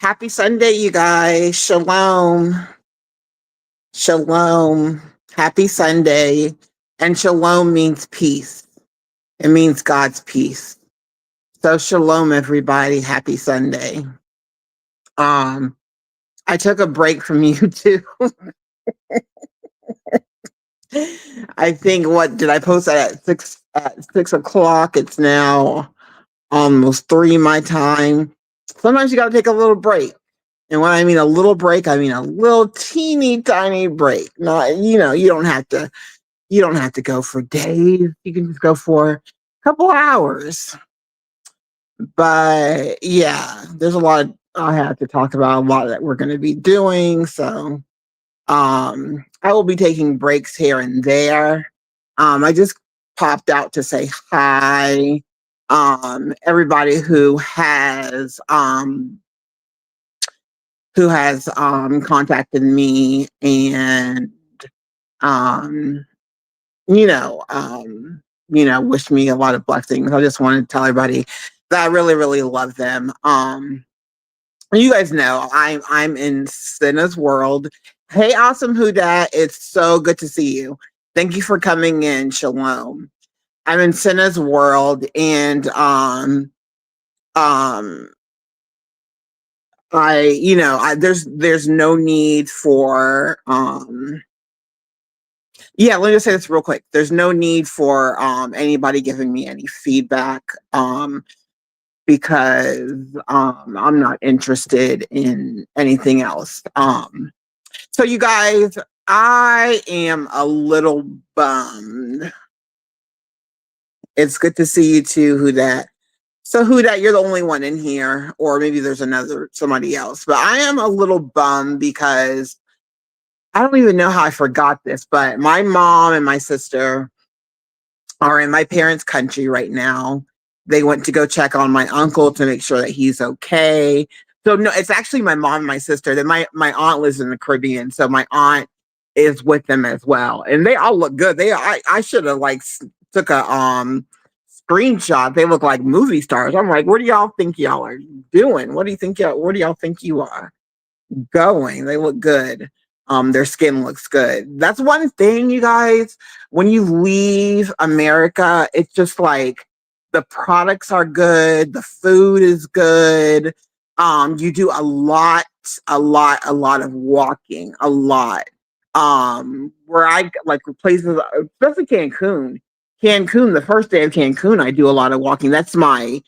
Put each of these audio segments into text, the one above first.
Happy Sunday, you guys. Shalom. Shalom. Happy Sunday. And shalom means peace. It means God's peace. So shalom, everybody. Happy Sunday. Um, I took a break from YouTube. I think what did I post that at 6 o'clock? It's now almost 3 my time. Sometimes you gotta take a little break. And when I mean a little break, I mean a little teeny tiny break. Not, you don't have to go for days. You can just go for a couple hours. But yeah, there's a lot I have to talk about, a lot that we're going to be doing. So I will be taking breaks here and there. I just popped out to say hi. Everybody who has contacted me and um you know, wish me a lot of blessings. I just wanted to tell everybody that I really, really love them. You guys know I'm in Cinna's world. Hey, awesome who dat. It's so good to see you. Thank you for coming in. Shalom. I'm in Cinna's world, and um there's no need for yeah, let me just say this real quick. There's no need for anybody giving me any feedback because I'm not interested in anything else. So you guys, I am a little bummed. It's good to see you too, who dat. So who dat, you're the only one in here, or maybe there's somebody else. But I am a little bummed because I don't even know how I forgot this, but my mom and my sister are in my parents' country right now. They went to go check on my uncle to make sure that he's okay. So no, it's actually my mom and my sister. Then my aunt lives in the Caribbean, so my aunt is with them as well, and they all look good. I should have took a screenshot. They look like movie stars. I'm like, where do y'all think y'all are doing? What do you think y'all? Where do y'all think you are going? They look good. Their skin looks good. That's one thing, you guys. When you leave America, it's just like the products are good, the food is good. You do a lot of walking, a lot. Where I like places, especially Cancun. Cancun, the first day of Cancun, I do a lot of walking. That's my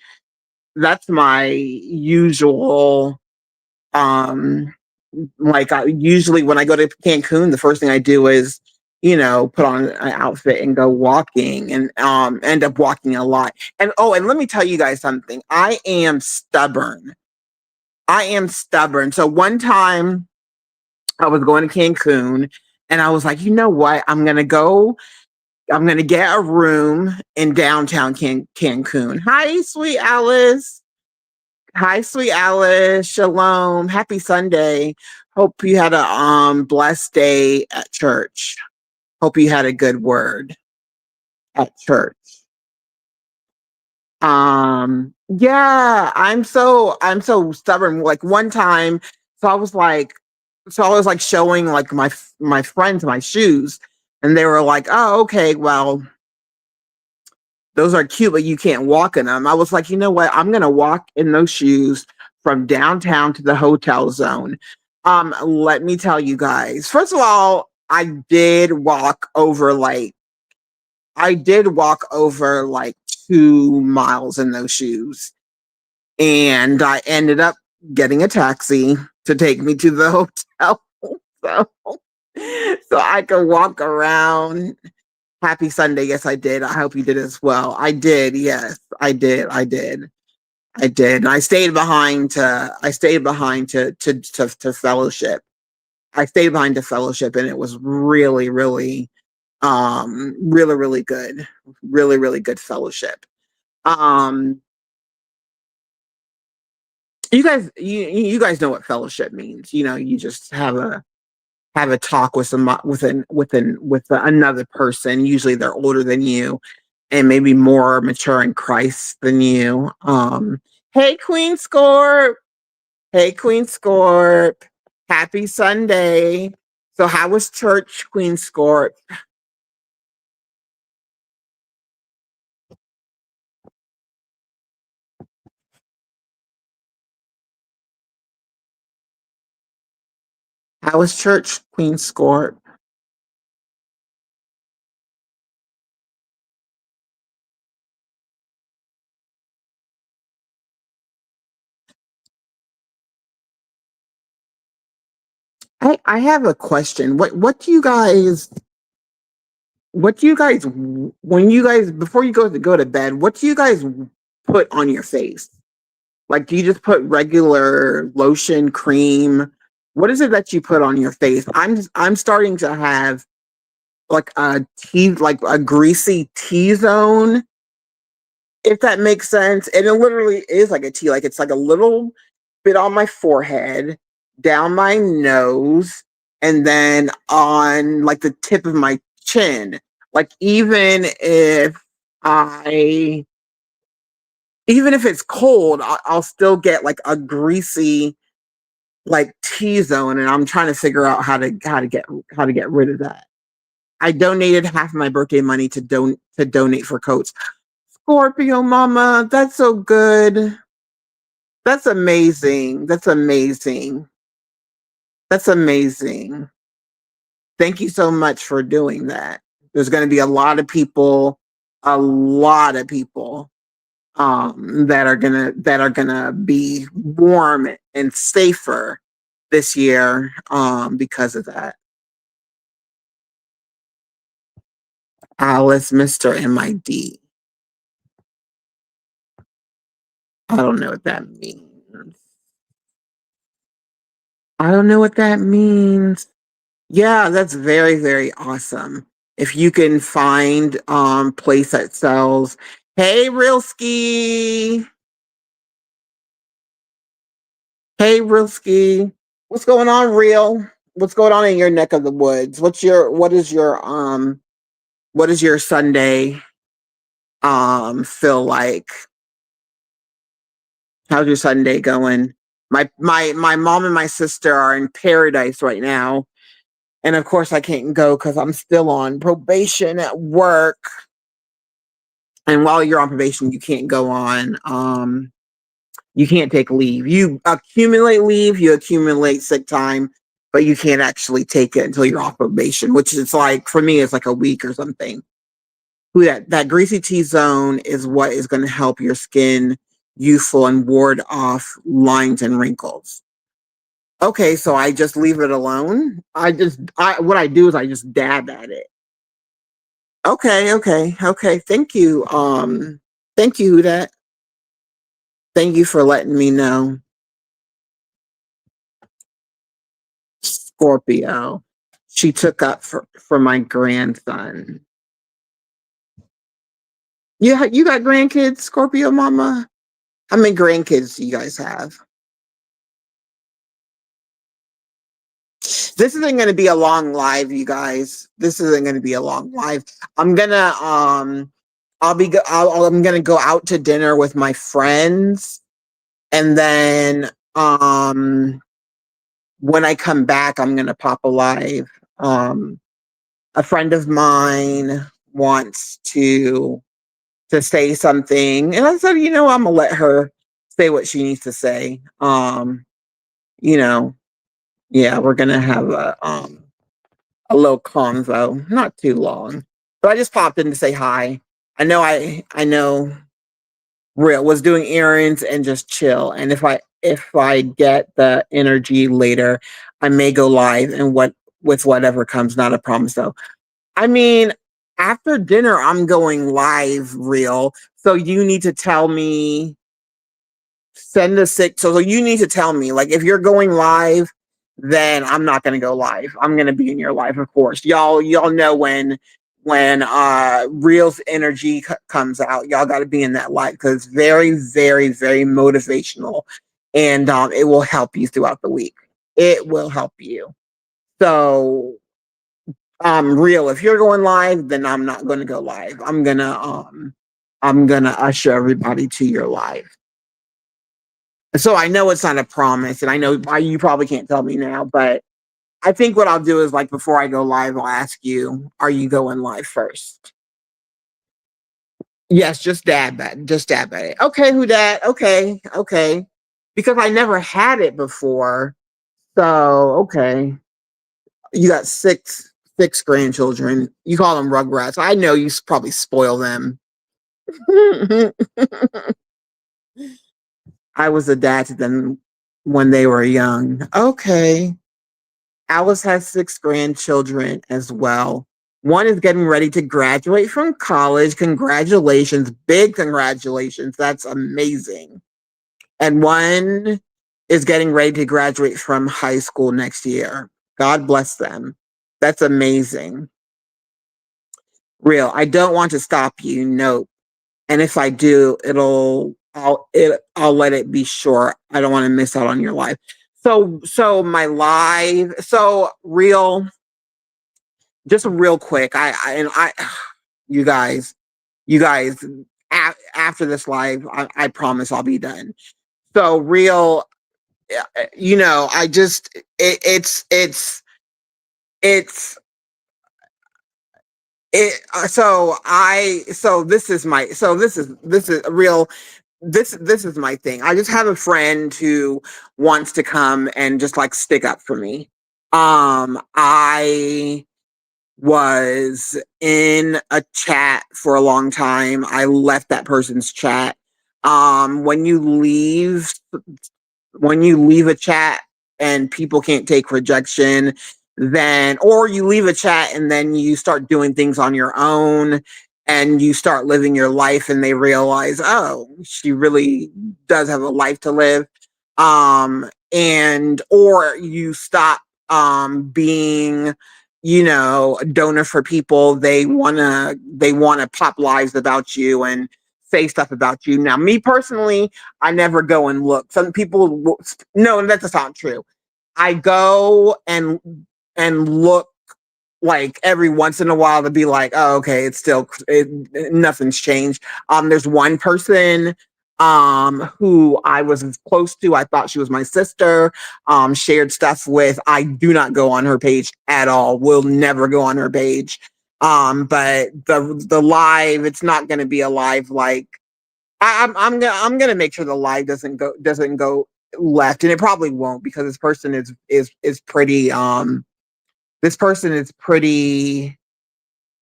usual usually when I go to Cancun, the first thing I do is, put on an outfit and go walking and end up walking a lot. And let me tell you guys something. I am stubborn. I am stubborn. So one time I was going to Cancun and I was like, you know what? I'm gonna get a room in downtown Cancun. Hi, sweet Alice. Hi, sweet Alice. Shalom. Happy Sunday. Hope you had a blessed day at church. Hope you had a good word at church. Yeah, I'm so stubborn. Like one time, so I was like showing like my friends my shoes, and they were like, "Oh, okay, well, those are cute, but you can't walk in them." I was like, you know what? I'm gonna walk in those shoes from downtown to the hotel zone. Let me tell you guys. First of all, I did walk over like 2 miles in those shoes. And I ended up getting a taxi to take me to the hotel. So, so I could walk around. Happy Sunday. Yes, I did. I hope you did as well. I did. Yes, I did. I did. I did. And I stayed behind to fellowship. I stayed behind to fellowship and it was really, really, really, really good. Really, really good fellowship. Um, you guys know what fellowship means. You just have a talk with another person. Usually they're older than you and maybe more mature in Christ than you. Hey, Queen Score. Hey, Queen Scorp. Happy Sunday. So, how was church, Queen Scorp? How was church, Queen Scorp? I have a question. What do you guys when you guys before you go to bed, what do you guys put on your face? Like, do you just put regular lotion, cream? What is it that you put on your face? I'm starting to have like a greasy T zone, if that makes sense. And it literally is like a T, like it's like a little bit on my forehead, down my nose, and then on like the tip of my chin. Like I even if it's cold, I'll still get like a greasy like T zone, and I'm trying to figure out how to get rid of that. I donated half of my birthday money to donate for coats. Scorpio mama, that's so good. That's amazing. That's amazing. That's amazing. Thank you so much for doing that. There's going to be a lot of people that are gonna be warm and safer this year because of that. Alice, Mr. MID. I don't know what that means. I don't know what that means. Yeah, that's very, very awesome. If you can find place that sells, hey real ski, hey real ski, what's going on, real? What's going on in your neck of the woods? What does your Sunday feel like? How's your Sunday going? My mom and my sister are in paradise right now. And of course I can't go because I'm still on probation at work. And while you're on probation, you can't go on you can't take leave. You accumulate leave, you accumulate sick time, but you can't actually take it until you're off probation, which is like for me it's like a week or something. Who that greasy T zone is what is going to help your skin youthful and ward off lines and wrinkles. Okay, so I just leave it alone. I what I do is I just dab at it. Okay, okay, okay. Thank you. Thank you, that. Thank you for letting me know. Scorpio. She took up for my grandson. You got grandkids, Scorpio mama? How many grandkids do you guys have? This isn't going to be a long live, you guys. This isn't going to be a long live. I'm gonna I'm gonna go out to dinner with my friends, and then when I come back, I'm gonna pop a live. A friend of mine wants to say something, and I said, you know, I'm gonna let her say what she needs to say. You know, yeah, we're gonna have a little convo, not too long. But I just popped in to say hi. I know real was doing errands and just chill. And if I get the energy later, I may go live and what with whatever comes, not a promise though. I mean, after dinner I'm going live real. So you need to tell me send a sick so you need to tell me like if you're going live, then I'm not going to go live. I'm going to be in your live, of course. Y'all know when Real's energy comes out, y'all got to be in that live because it's very, very, very motivational, and it will help you throughout the week. It will help you. So Real, if you're going live, then I'm not going to go live. I'm gonna usher everybody to your live. So I know it's not a promise, and I know you probably can't tell me now, but I think what I'll do is, like, before I go live, I'll ask you, are you going live first? Yes, just dab at it. Okay, who dat? Okay, okay. Because I never had it before. So, okay. You got six grandchildren. You call them rugrats. I know you probably spoil them. I was a dad to them when they were young. Okay. Alice has six grandchildren as well. One is getting ready to graduate from college. Congratulations. Big congratulations. That's amazing. And one is getting ready to graduate from high school next year. God bless them. That's amazing. Real. I don't want to stop you. Nope. And if I do, I'll let it be short. I don't want to miss out on your life. So my live, so real, just real quick. I you guys, after this live, I promise I'll be done. So real, I just it's it so this is real. This is my thing. I just have a friend who wants to come and just like stick up for me. I was in a chat for a long time. I left that person's chat. When you leave a chat and people can't take rejection, then, or you leave a chat and then you start doing things on your own and you start living your life and they realize, oh, she really does have a life to live. And or you stop being, a donor for people. They wanna pop lives about you and say stuff about you. Now, me personally, I never go and look. Some people, no, that's not true. I go and look like every once in a while to be like, oh, okay, nothing's changed. There's one person who I was close to. I thought she was my sister. Shared stuff with. I do not go on her page at all. Will never go on her page. But the live, it's not going to be a live like I'm gonna make sure the live doesn't go left, and it probably won't because is pretty this person is pretty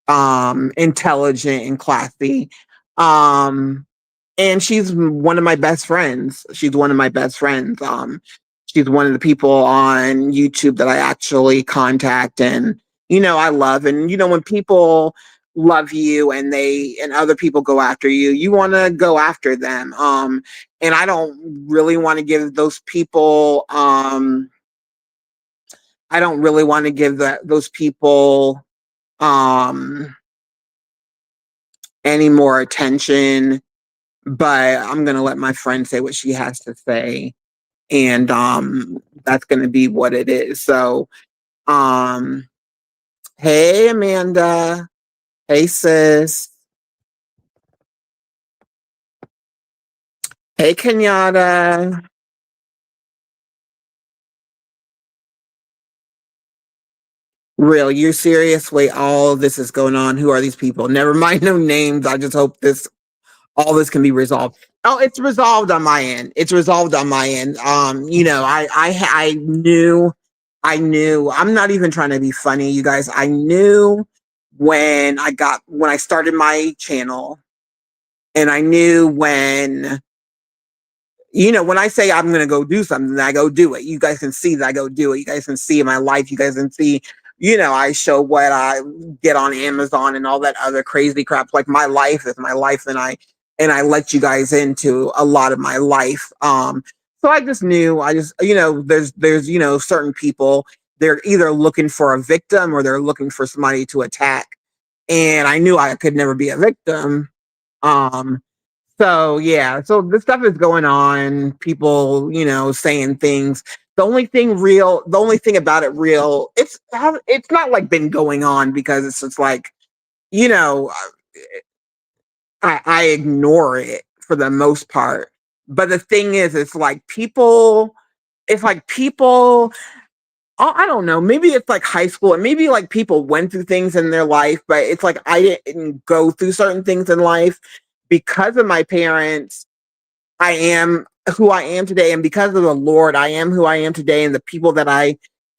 intelligent and classy. Um and she's one of my best friends. She's one of my best friends. She's one of the people on YouTube that I actually contact and I love. And when people love you and other people go after you, you want to go after them. And I don't really want to give those people I don't really want to give those people um any more attention, but I'm going to let my friend say what she has to say, and that's going to be what it is. So um hey Amanda, hey sis, hey Kenyatta. Real, you serious? Wait, all of this is going on. Who are these people? Never mind, no names. I just hope all this can be resolved. Oh, it's resolved on my end. It's resolved on my end. I knew. I'm not even trying to be funny, you guys. I knew when I started my channel, and I knew when I say I'm gonna go do something, I go do it. You guys can see that I go do it. You guys can see my life. You guys can see, I show what I get on Amazon and all that other crazy crap. Like my life is my life, and I let you guys into a lot of my life. So I just knew. There's certain people. They're either looking for a victim or they're looking for somebody to attack, and I knew I could never be a victim. Um, so yeah, so this stuff is going on. People, saying things. The only thing about it real, it's not like been going on because it's just like, you know, I ignore it for the most part. But the thing is, it's like people, I don't know, maybe it's like high school and maybe like people went through things in their life, but it's like I didn't go through certain things in life because of my parents. I am who I am today, and because of the Lord, I am who I am today, and the people that I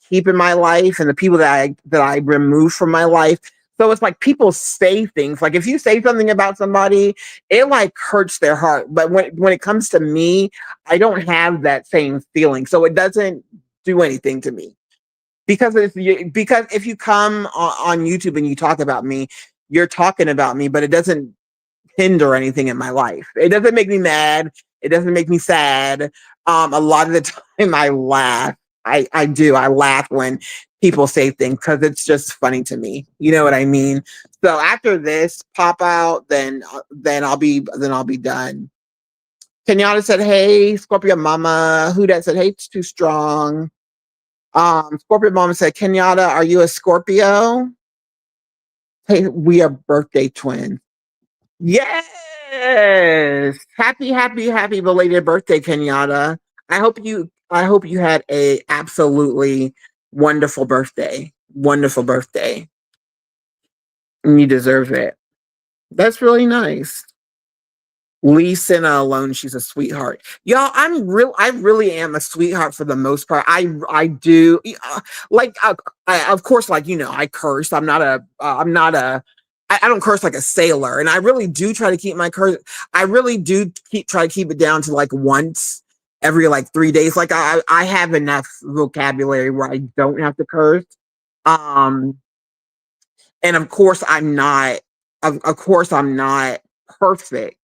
keep in my life, and the people that I remove from my life. So it's like people say things. Like if you say something about somebody, it like hurts their heart. But when it comes to me, I don't have that same feeling, so it doesn't do anything to me. Because if you come on YouTube and you talk about me, you're talking about me, but it doesn't hinder anything in my life. It doesn't make me mad. It doesn't make me sad. A lot of the time I laugh. I do. I laugh when people say things because it's just funny to me. You know what I mean? So after this pop out, then I'll be done. Kenyatta said, "Hey, Scorpio Mama." Who that said, "Hey, it's too strong." Scorpio Mama said, "Kenyatta, are you a Scorpio?" Hey, we are birthday twins. Yes. Happy, happy, happy belated birthday, Kenyatta. I hope you had a absolutely wonderful birthday. Wonderful birthday. And you deserve it. That's really nice. Lee Senna alone, she's a sweetheart. Y'all, I really am a sweetheart for the most part. I do like of course, like I curse. I don't curse like a sailor, and I really do try to keep my curse. I really do try to keep it down to like once every like 3 days. Like I have enough vocabulary where I don't have to curse. Um, and of course I'm not perfect,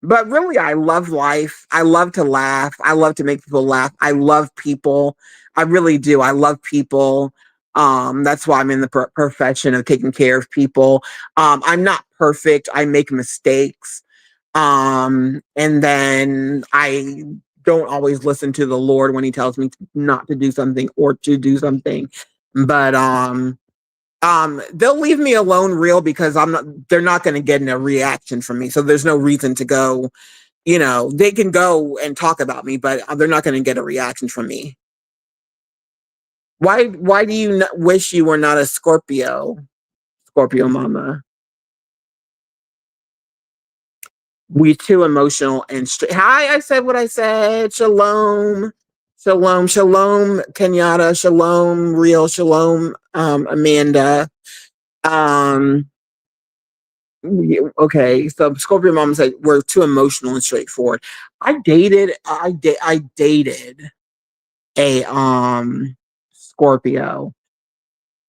but really I love life. I love to laugh. I love to make people laugh. I love people. I really do. I love people. That's why I'm in the profession of taking care of people. I'm not perfect. I make mistakes. And then I don't always listen to the Lord when he tells me not to do something or to do something. But they'll leave me alone real because they're not going to get a reaction from me, so there's no reason to go. They can go and talk about me, but they're not going to get a reaction from me. Why do you wish you were not a Scorpio? Scorpio Mama. We too emotional and straight. Hi, I said what I said. Shalom. Shalom, shalom, Kenyatta, shalom, real, shalom, Amanda. Um, okay, so Scorpio Mom said we're too emotional and straightforward. I dated a Scorpio,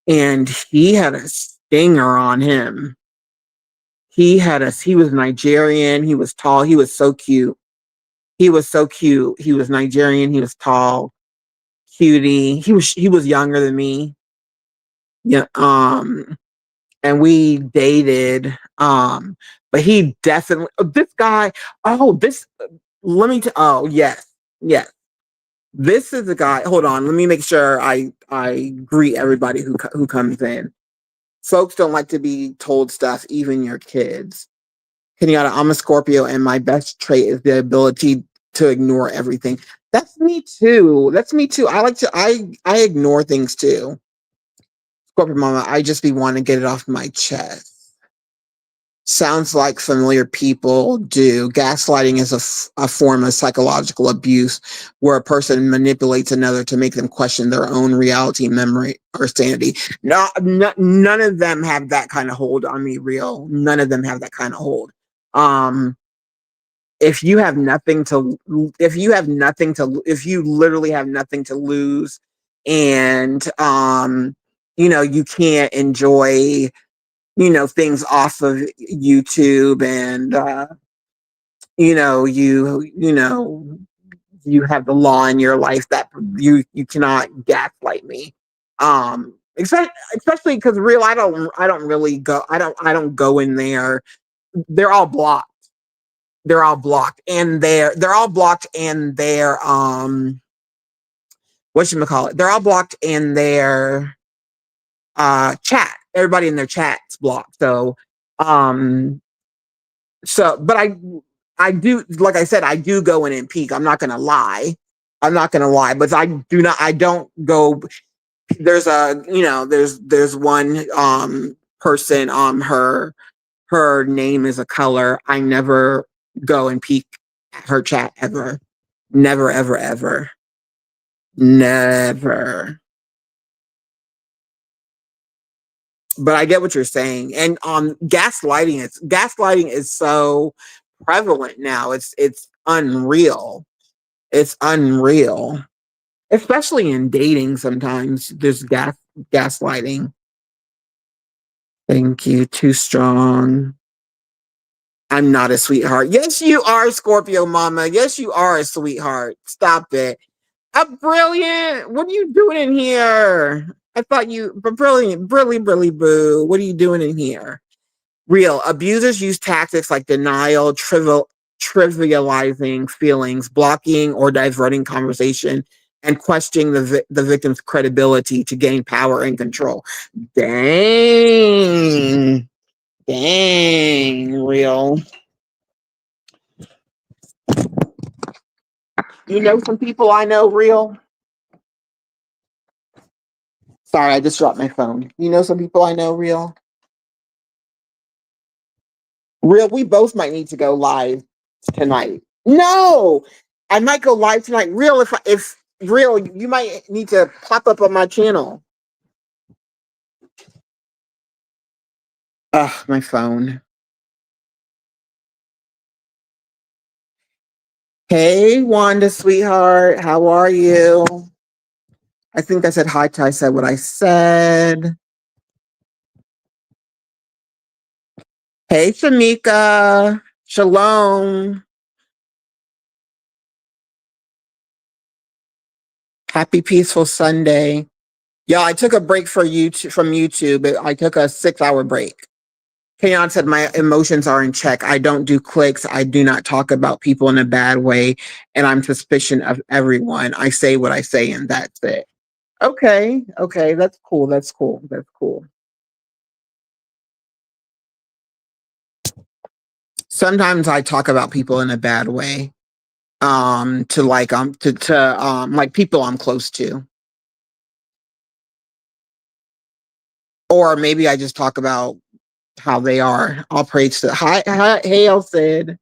and he had a stinger on him. He was Nigerian, he was tall, he was so cute. He was so cute. He was Nigerian, he was tall, cutie. He was younger than me. Yeah, and we dated. But he definitely this guy, oh, this let me oh yes, yes. This is the guy. Hold on, let me make sure I greet everybody who comes in. Folks don't like to be told stuff, even your kids. Kenyatta, I'm a Scorpio, and my best trait is the ability to ignore everything. That's me too. That's me too. I ignore things too. Scorpio Mama, I just be wanting to get it off my chest. Sounds like familiar people do. Gaslighting is a form of psychological abuse where a person manipulates another to make them question their own reality, memory, or sanity. No, none of them have that kind of hold on me, real. None of them have that kind of hold. Um, if you have nothing to, if you literally have nothing to lose, and you can't enjoy things off of YouTube, and you have the law in your life that you cannot gaslight me. Especially because real I don't really go I don't go in there. They're all blocked. They're all blocked and they're whatchamacallit, they're all blocked in their chat. Everybody in their chat's blocked. So but I do, like I said, I do go in and peek. I'm not gonna lie. I'm not gonna lie, but I don't go. There's a, there's one person, her name is a color. I never go and peek at her chat ever. Never, ever, ever. Never. But I get what you're saying. And gaslighting is so prevalent now. It's unreal. It's unreal. Especially in dating sometimes there's gaslighting. Thank you. Too strong. I'm not a sweetheart. Yes, you are, Scorpio mama. Yes, you are a sweetheart. Stop it. Brilliant. What are you doing in here? I thought but brilliant, brilly, boo. What are you doing in here? Real abusers use tactics like denial, trivializing feelings, blocking or diverting conversation, and questioning the victim's credibility to gain power and control. Dang. Dang, real. You know some people I know, real. Sorry, I just dropped my phone. You know some people I know, real. Real, we both might need to go live tonight. No, I might go live tonight. Real, if real, you might need to pop up on my channel. Ugh, my phone. Hey, Wanda, sweetheart, how are you? I think I said hi to I said what I said. Hey, Shamika. Shalom. Happy peaceful Sunday. Yeah, I took a break from YouTube. I took a 6-hour break. Kayon said, my emotions are in check. I don't do clicks. I do not talk about people in a bad way. And I'm suspicious of everyone. I say what I say, and that's it. Okay. Okay. That's cool. That's cool. That's cool. Sometimes I talk about people in a bad way. To like people I'm close to. Or maybe I just talk about how they are. I'll praise to hey El Cid.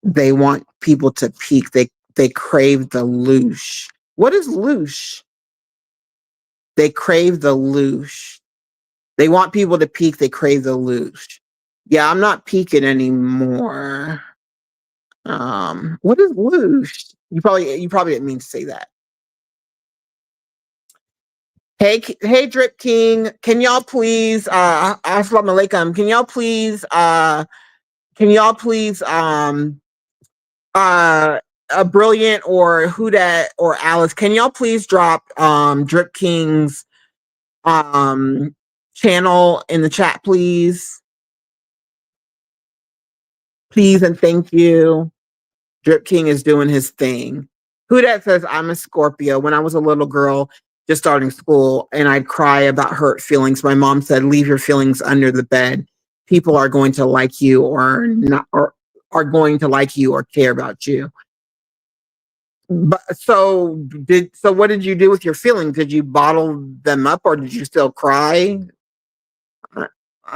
They want people to peak. They crave the loosh. What is loosh? They crave the loosh. They want people to peak. They crave the loosh. Yeah, I'm not peaking anymore. What is loosh? You probably didn't mean to say that. Hey, Drip King, can y'all please, Assalamu alaikum, can y'all please, a Brilliant or Who Dat or Alice, can y'all please drop, Drip King's, channel in the chat, please? Please and thank you. Drip King is doing his thing. Who Dat says, I'm a Scorpio. When I was a little girl, just starting school, and I'd cry about hurt feelings. My mom said, leave your feelings under the bed. People are going to like you or not, or are going to like you or care about you. But so what did you do with your feelings? Did you bottle them up or did you still cry? I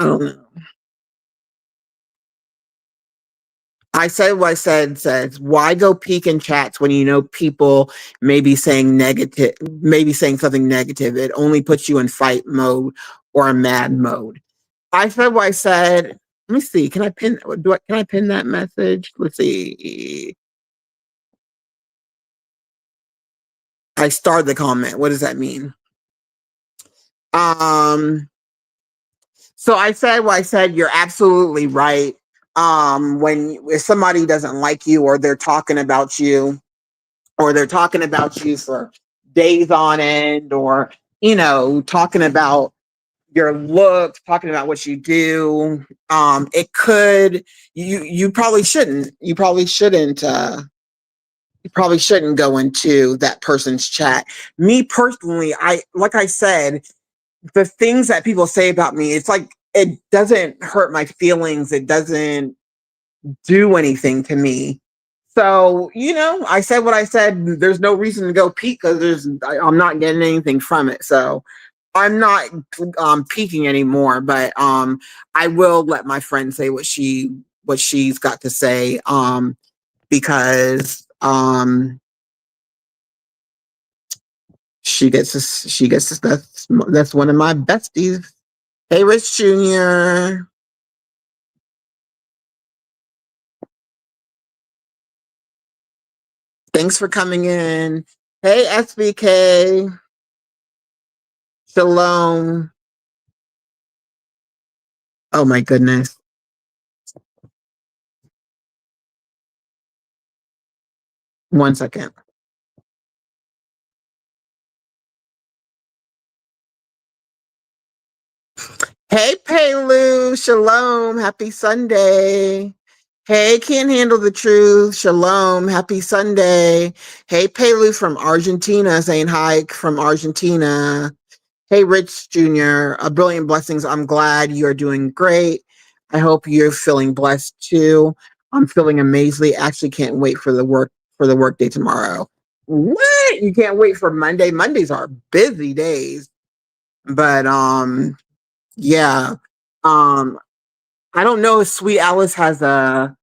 don't know. I said what I says, why go peek in chats when you know people may be saying something negative? It only puts you in fight mode or mad mode. I said what I said. Let me see. Can I pin that message? Let's see. I starred the comment. What does that mean? So I said what I said. You're absolutely right. If somebody doesn't like you or they're talking about you for days on end, or talking about your looks, talking about what you do, it could you probably shouldn't go into that person's chat. Me personally, like I said, the things that people say about me, it's like it doesn't hurt my feelings. It doesn't do anything to me. So, I said what I said. There's no reason to go peek because I'm not getting anything from it. So I'm not peeking anymore, but I will let my friend say what she's got to say because she gets that's one of my besties. Hey, Rich Jr. Thanks for coming in. Hey, SBK. Shalom. Oh my goodness. One second. Hey, Pelu. Shalom. Happy Sunday. Hey, can't handle the truth. Shalom. Happy Sunday. Hey, Pelu from Argentina saying hi from Argentina. Hey, Rich Jr., a brilliant blessings. I'm glad you're doing great. I hope you're feeling blessed too. I'm feeling amazingly. Actually, can't wait for the work day tomorrow. What? You can't wait for Monday? Mondays are busy days, but yeah. Um, I don't know if Sweet Alice has a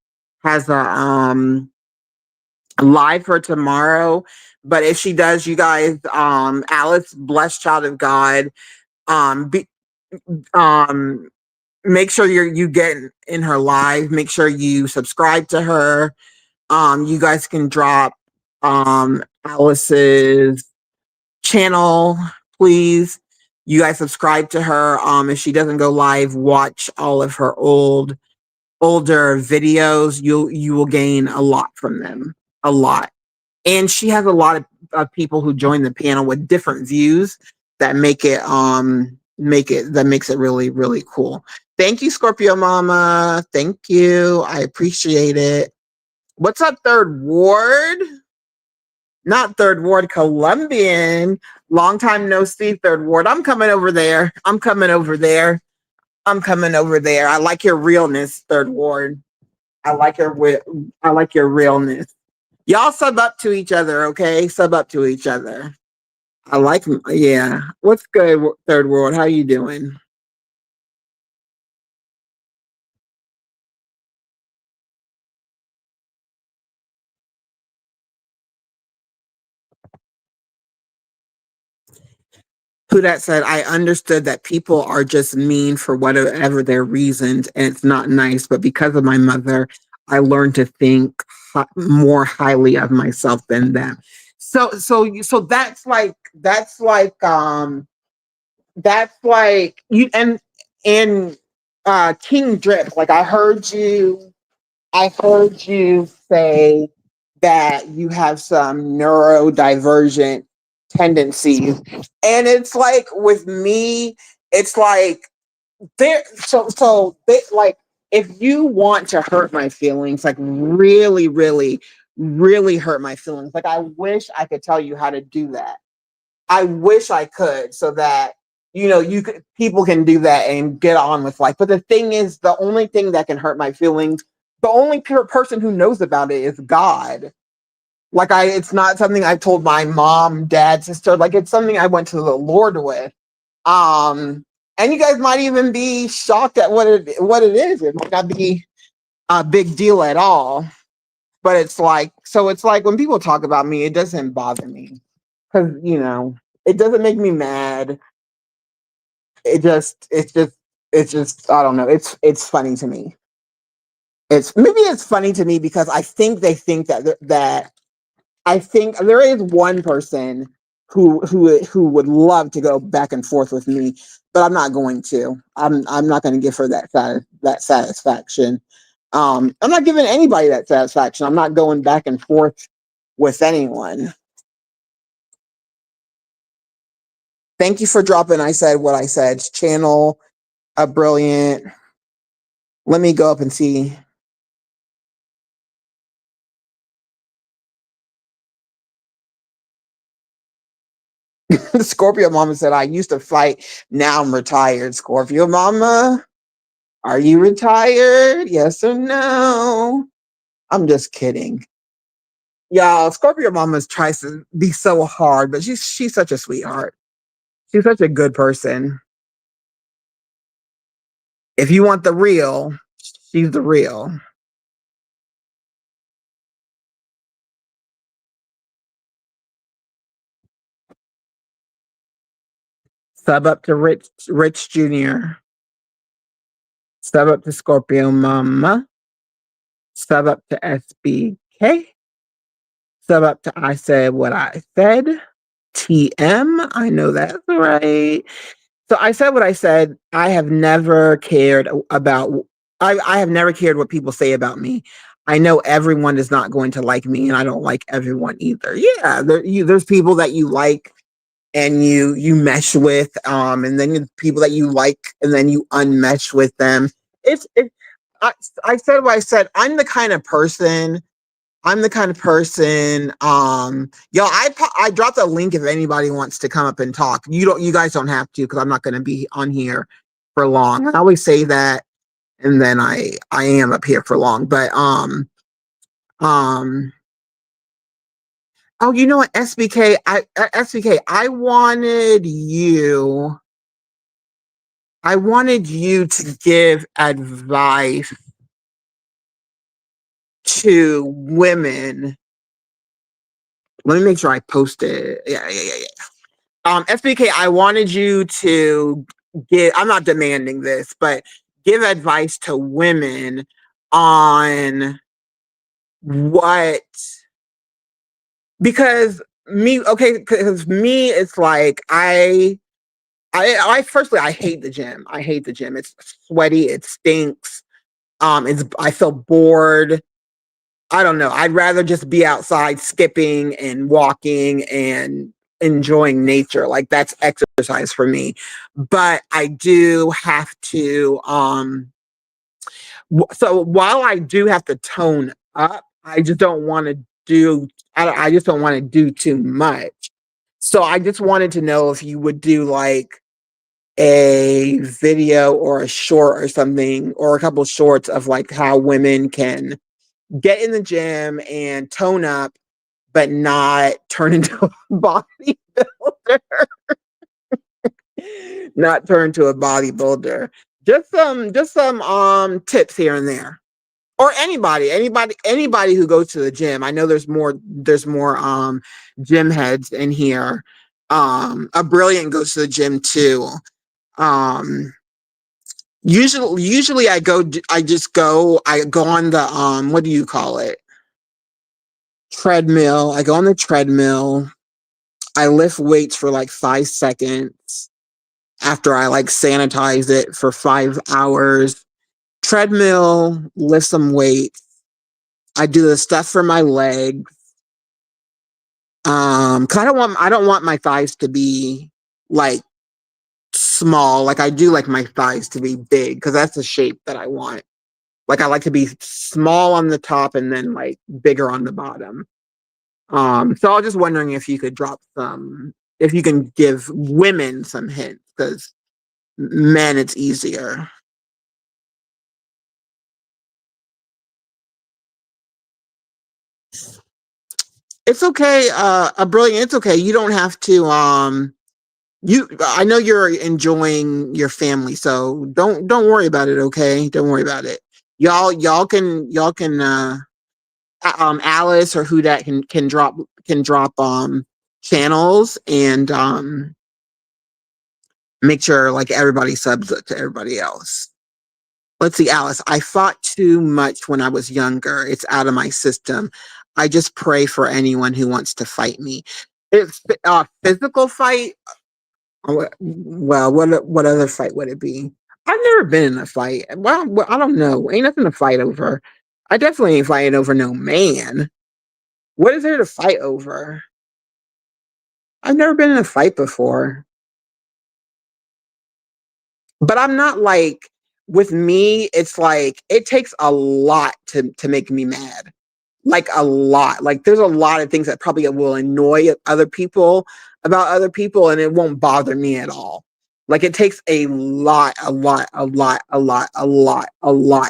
live for tomorrow, but if she does, you guys, Alice, blessed child of God, be make sure you get in her live, make sure you subscribe to her. You guys can drop Alice's channel, please. You guys subscribe to her. If she doesn't go live, watch all of her older videos. You will gain a lot from them, a lot. And she has a lot of people who join the panel with different views that makes it really, really cool. Thank you, Scorpio Mama. Thank you. I appreciate it. What's up, Third Ward? Not Third Ward, Colombian. Long time no see, Third Ward. I'm coming over there. I'm coming over there. I'm coming over there. I like your realness, Third Ward. I like your I like your realness. Y'all sub up to each other, okay? Sub up to each other. I like, yeah. What's good, Third World? How you doing? Who that said, I understood that people are just mean for whatever their reasons, and it's not nice. But because of my mother, I learned to think more highly of myself than them. So that's like you and King Drip. Like I heard you say that you have some neurodivergent tendencies. And it's like with me, it's like like if you want to hurt my feelings, like really, really, really hurt my feelings, like I wish I could tell you how to do that. I wish I could so that you could people can do that and get on with life. But the thing is, the only thing that can hurt my feelings, the only person who knows about it is God. Like it's not something I told my mom, dad, sister. Like it's something I went to the Lord with. And you guys might even be shocked at what it is. It might not be a big deal at all. But it's like when people talk about me, it doesn't bother me because it doesn't make me mad. It's just I don't know. It's funny to me. It's funny to me because I think they think that I think there is one person who would love to go back and forth with me, but I'm not going to. I'm not going to give her that satisfaction. I'm not giving anybody that satisfaction. I'm not going back and forth with anyone. Thank you for dropping. I said what I said. Channel a brilliant. Let me go up and see. Scorpio Mama said, I used to fight. Now I'm retired. Scorpio Mama. Are you retired? Yes or no? I'm just kidding. Y'all, Scorpio Mama tries to be so hard, but she's such a sweetheart. She's such a good person. If you want the real, she's the real. Sub up to Rich Jr. Sub up to Scorpio Mama. Sub up to SBK. Sub up to I Said What I Said. TM. I know that's right. So I said what I said. I have never cared about, I have never cared what people say about me. I know everyone is not going to like me, and I don't like everyone either. Yeah, there's people that you like and you mesh with, and then people that you like and then you unmesh with them. It's I said what I said. I'm the kind of person, yo, I dropped a link if anybody wants to come up and talk. You guys don't have to, because I'm not going to be on here for long. I always say that, and then I am up here for long. But um, oh, you know what, SBK, I wanted you to give advice to women. Let me make sure I post it. Yeah. SBK, I wanted you to give, I'm not demanding this, but give advice to women on what, because because me, it's like, I firstly, I hate the gym. I hate the gym. It's sweaty. It stinks. I feel bored. I don't know. I'd rather just be outside skipping and walking and enjoying nature. Like, that's exercise for me. But I do have to so while I do have to tone up, I just don't want to do I just don't want to do too much. So I just wanted to know if you would do like a video or a short or something, or a couple of shorts of like how women can get in the gym and tone up, but not turn into a bodybuilder. Not turn into a bodybuilder. Just some tips here and there. Or anybody who goes to the gym. I know there's more gym heads in here. A Brilliant goes to the gym too. Um usually I go on the what do you call it? Treadmill. I go on the treadmill. I lift weights for like 5 seconds after I like sanitize it for 5 hours. Treadmill, lift some weights. I do the stuff for my legs. 'Cause I don't want my thighs to be like small. Like, I do like my thighs to be big, because that's the shape that I want. Like, I like to be small on the top and then like bigger on the bottom. So I was just wondering if you could if you can give women some hints, because men, it's easier. It's okay, a Brilliant. It's okay. You don't have to. I know you're enjoying your family, so don't worry about it. Okay, don't worry about it. Y'all can Alice or who that can drop channels, and make sure like everybody subs to everybody else. Let's see, Alice. I fought too much when I was younger. It's out of my system. I just pray for anyone who wants to fight me. It's a physical fight. Well, what other fight would it be? I've never been in a fight. Well, I don't know. Ain't nothing to fight over. I definitely ain't fighting over no man. What is there to fight over? I've never been in a fight before. But I'm not like, with me, it's like it takes a lot to make me mad. Like, a lot. Like, there's a lot of things that probably will annoy other people about other people, and it won't bother me at all. Like it takes a lot, a lot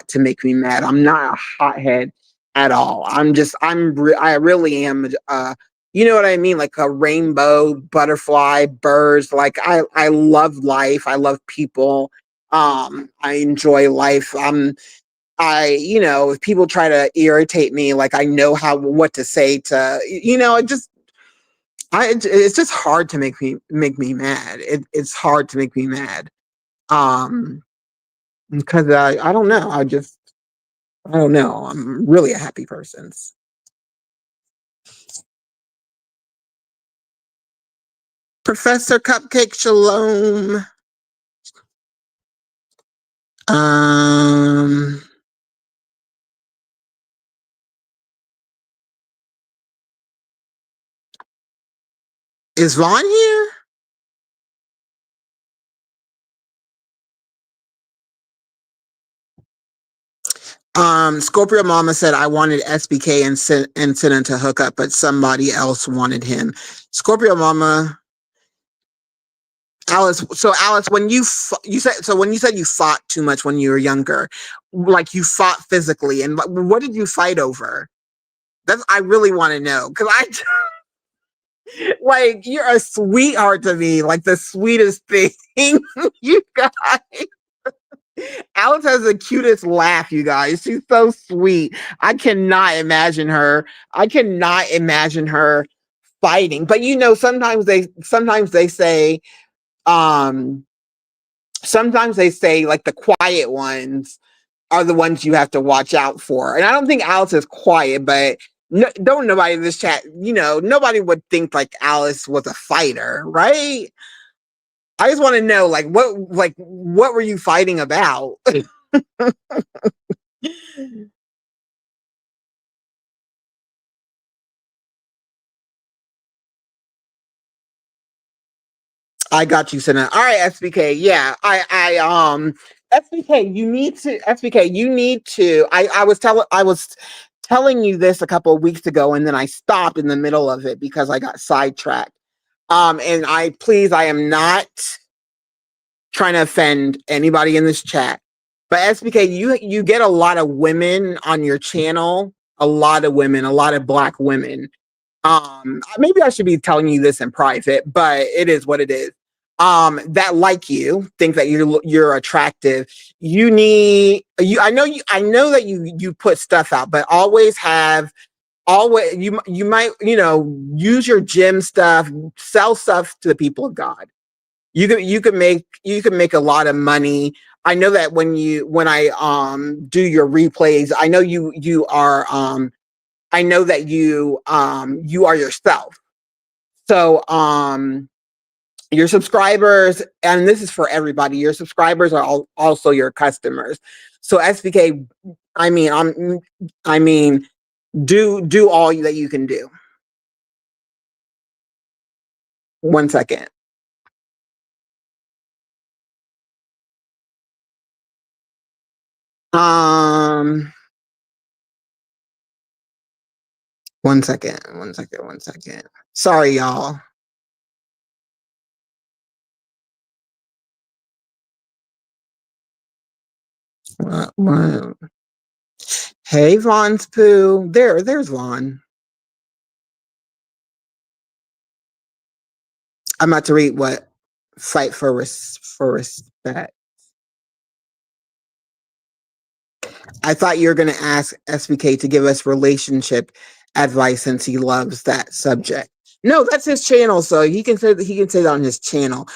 to make me mad. I'm not a hothead at all. I really am. You know what I mean? Like a rainbow, butterfly, birds. Like I love life. I love people. I enjoy life. If people try to irritate me, like I know what to say to, it's just hard to make me mad. It's hard to make me mad. Um, because I don't know. I don't know. I'm really a happy person. Professor Cupcake Shalom. Um, is Vaughn here? Scorpio Mama said I wanted SBK and Sinner to hook up, but somebody else wanted him. Scorpio Mama, Alice. So Alice, when when you said you fought too much when you were younger, like you fought physically, and what did you fight over? That's I really want to know because I like you're a sweetheart to me, like the sweetest thing you guys. Alex has the cutest laugh, you guys. She's so sweet. I cannot imagine her. I cannot imagine her fighting. But sometimes they say, um, sometimes they say like the quiet ones are the ones you have to watch out for. And I don't think Alice is quiet, but don't nobody in this chat, nobody would think like Alice was a fighter, right? I just want to know, what were you fighting about? I got you, Senna. All right, SBK. Yeah, SBK, you need to. I was telling you this a couple of weeks ago, and then I stopped in the middle of it because I got sidetracked. And I am not trying to offend anybody in this chat, but SBK, you get a lot of women on your channel, a lot of women, a lot of Black women. Maybe I should be telling you this in private, but it is what it is. That like you, think that you're attractive. I know that you put stuff out, but always you might, use your gym stuff, sell stuff to the people of God. You can make a lot of money. I know that when I do your replays, I know you are I know that you are yourself. So your subscribers, and this is for everybody, your subscribers are also your customers. So SBK, I mean, do all that you can do. 1 second. Um 1 second, 1 second, 1 second. Sorry, y'all. What? Hey, Vaughn's Pooh. There's Vaughn. I'm about to read what fight for respect. I thought you were going to ask SBK to give us relationship advice since he loves that subject. No, that's his channel, so he can say that on his channel.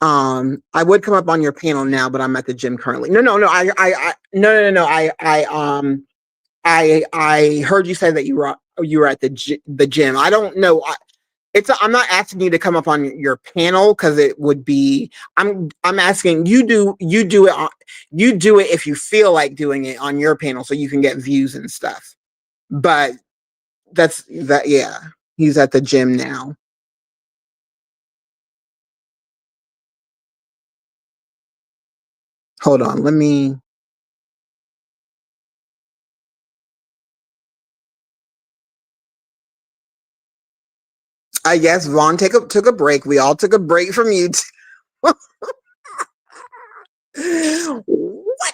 I would come up on your panel now, but I'm at the gym currently. No, no. I heard you say that you were at the gym. I don't know. I'm not asking you to come up on your panel because it would be. I'm asking you do it if you feel like doing it on your panel so you can get views and stuff. But that's that. Yeah, he's at the gym now. Hold on, let me. I guess Vaughn took a break. We all took a break from you. What?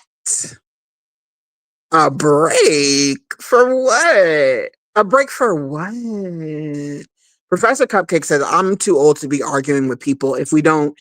A break for what? A break for what? Professor Cupcake says, I'm too old to be arguing with people. If we don't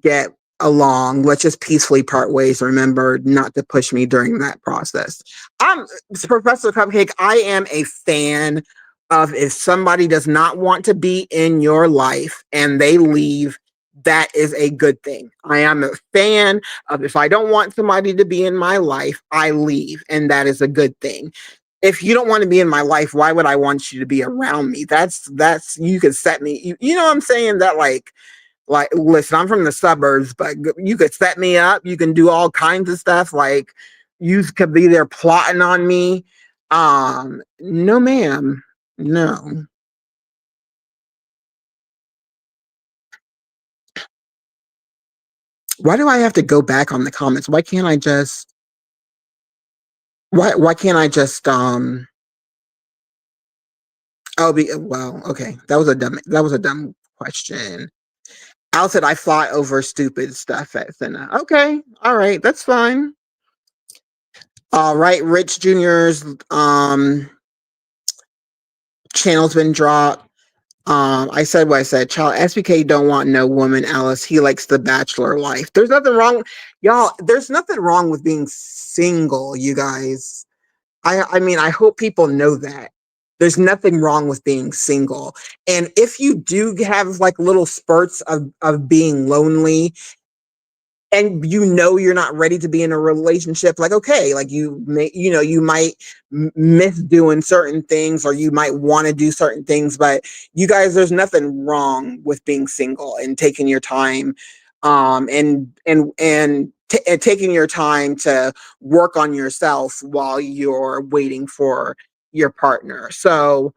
get along, let's just peacefully part ways. Remember not to push me during that process. I'm Professor Cupcake. I am a fan of, if somebody does not want to be in your life and they leave, that is a good thing. I am a fan of, if I don't want somebody to be in my life, I leave, and that is a good thing. If you don't want to be in my life, why would I want you to be around me? That's you could set me. You know what I'm saying? That like, listen, I'm from the suburbs, but you could set me up. You can do all kinds of stuff. Like, you could be there plotting on me. No, ma'am. No. Why do I have to go back on the comments? Why can't I just? Why can't I just? Oh, be well. Okay, that was a dumb question. Al said I fly over stupid stuff at Senna. Okay, all right, that's fine. All right, Rich Junior's channel's been dropped. I said what I said. Child, SBK don't want no woman, Alice. He likes the bachelor life. There's nothing wrong, y'all. There's nothing wrong with being single, you guys. I mean, I hope people know that. There's nothing wrong with being single. And if you do have like little spurts of being lonely, and you know you're not ready to be in a relationship, like, okay, like, you might miss doing certain things, or you might want to do certain things, but you guys, there's nothing wrong with being single and taking your time, and taking your time to work on yourself while you're waiting for your partner. So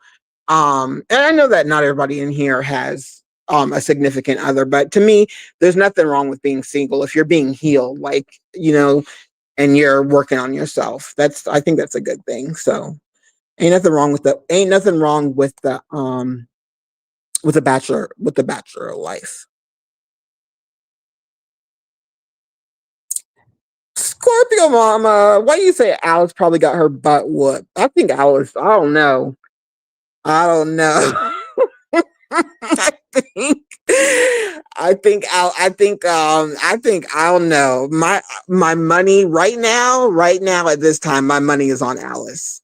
and I know that not everybody in here has a significant other, but to me, there's nothing wrong with being single if you're being healed, like, and you're working on yourself. I think that's a good thing. So ain't nothing wrong with the bachelor life. Scorpio mama, why do you say Alice probably got her butt whooped? I think Alice, I don't know. I don't know. I think I think I don't know. My money right now at this time, my money is on Alice.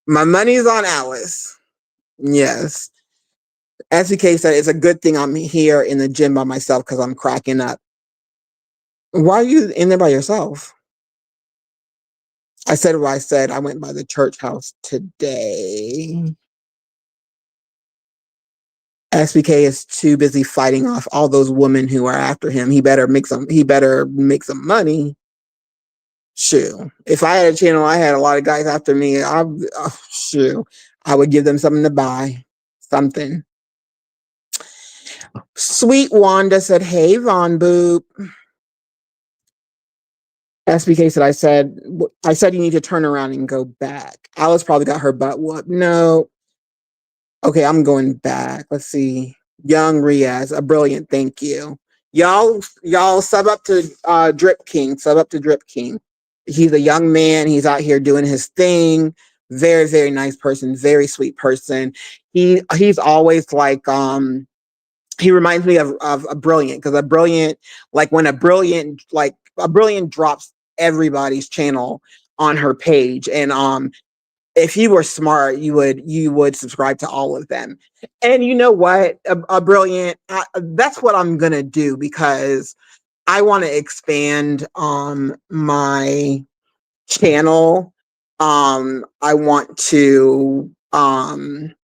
My money is on Alice. Yes. SDK said it's a good thing I'm here in the gym by myself because I'm cracking up. Why are you in there by yourself? I said what I said. I went by the church house today. SBK is too busy fighting off all those women who are after him. He better make some money. Shoot. If I had a channel, I had a lot of guys after me. Shoot. I would give them something to buy. Something. Sweet Wanda said, hey, Von Boop. SBK said, I said you need to turn around and go back. Alice probably got her butt whooped. No. Okay, I'm going back. Let's see. Young Riaz, a brilliant thank you. Y'all sub up to Drip King. Sub up to Drip King. He's a young man. He's out here doing his thing. Very, very nice person. Very sweet person. He's always like he reminds me of a brilliant, because a brilliant, like when a brilliant drops everybody's channel on her page, and if you were smart, you would subscribe to all of them. And you know what? A brilliant. That's what I'm gonna do, because I want to expand my channel. I want to I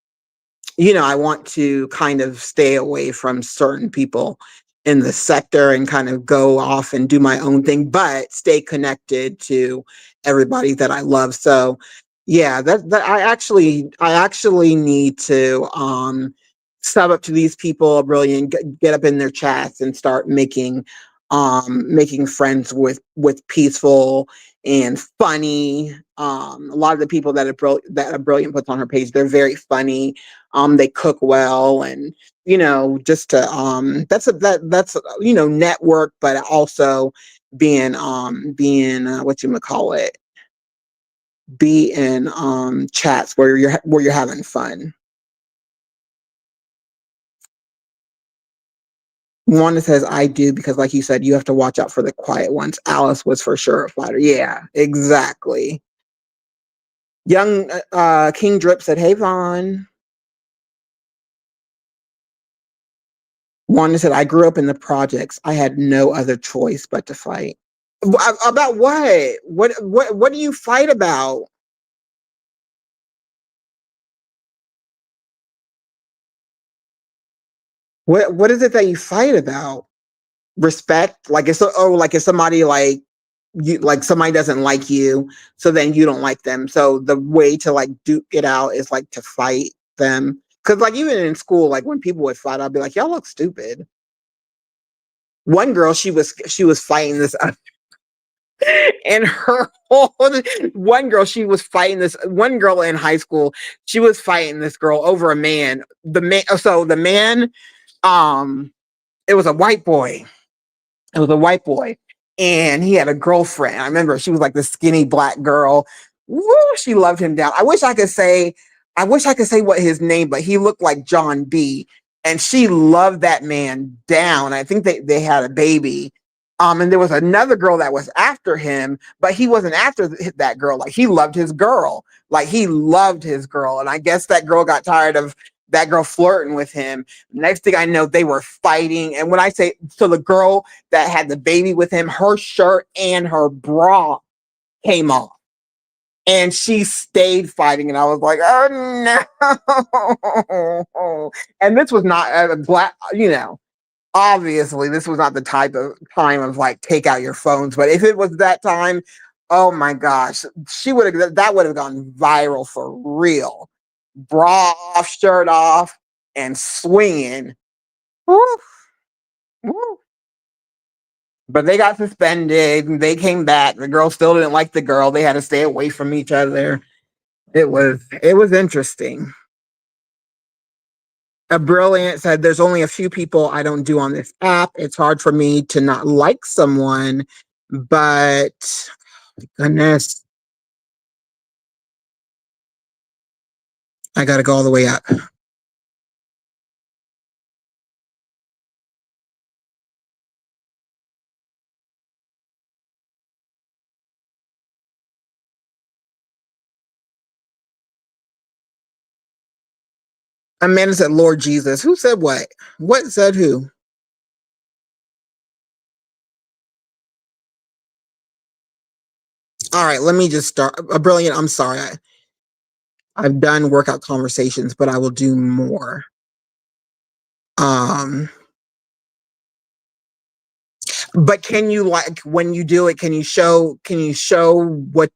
want to kind of stay away from certain people in the sector and kind of go off and do my own thing, but stay connected to everybody that I love. So yeah, that I actually need to sub up to these people, brilliant, get up in their chats and start making making friends with Peaceful and Funny. A lot of the people that are brilliant puts on her page, they're very funny. They cook well, and just to that's network, but also being what you call it, be in chats where you're having fun. Wanda says, I do, because like you said, you have to watch out for the quiet ones. Alice was for sure a fighter. Yeah, exactly. Young King Drip said, hey, Vaughn. Wanda said, I grew up in the projects. I had no other choice but to fight. About what? What do you fight about? What is it that you fight about? Respect? Like like if somebody like somebody doesn't like you, so then you don't like them. So the way to like duke it out is like to fight them. Cause like even in school, like when people would fight, I'd be like, y'all look stupid. One girl, she was fighting this and her whole one girl, she was fighting this one girl in high school, she was fighting this girl over a man. The man, um, it was a white boy. It was a white boy, and he had a girlfriend. I remember she was like the skinny black girl. Woo, she loved him down. I wish I could say what his name, but he looked like John B. And she loved that man down. I think they had a baby. And there was another girl that was after him, but he wasn't after that girl. Like he loved his girl. Like he loved his girl. And I guess that girl got tired of that girl flirting with him. Next thing I know, they were fighting. And when I say, so the girl that had the baby with him, her shirt and her bra came off. And she stayed fighting. And I was like, oh no. And this was not a black, obviously this was not the type of time of like take out your phones. But if it was that time, oh my gosh, that would have gone viral for real. Bra off, shirt off, and swinging. Woo, woo. But they got suspended. And they came back. The girl still didn't like the girl. They had to stay away from each other. It was interesting. A Brilliant said, there's only a few people I don't do on this app. It's hard for me to not like someone, but goodness, I got to go all the way up. Amanda said, Lord Jesus. Who said what? What said who? All right, let me just start. A Brilliant, I'm sorry. I've done workout conversations, but I will do more. Um, but can you, like, when you do it, can you show what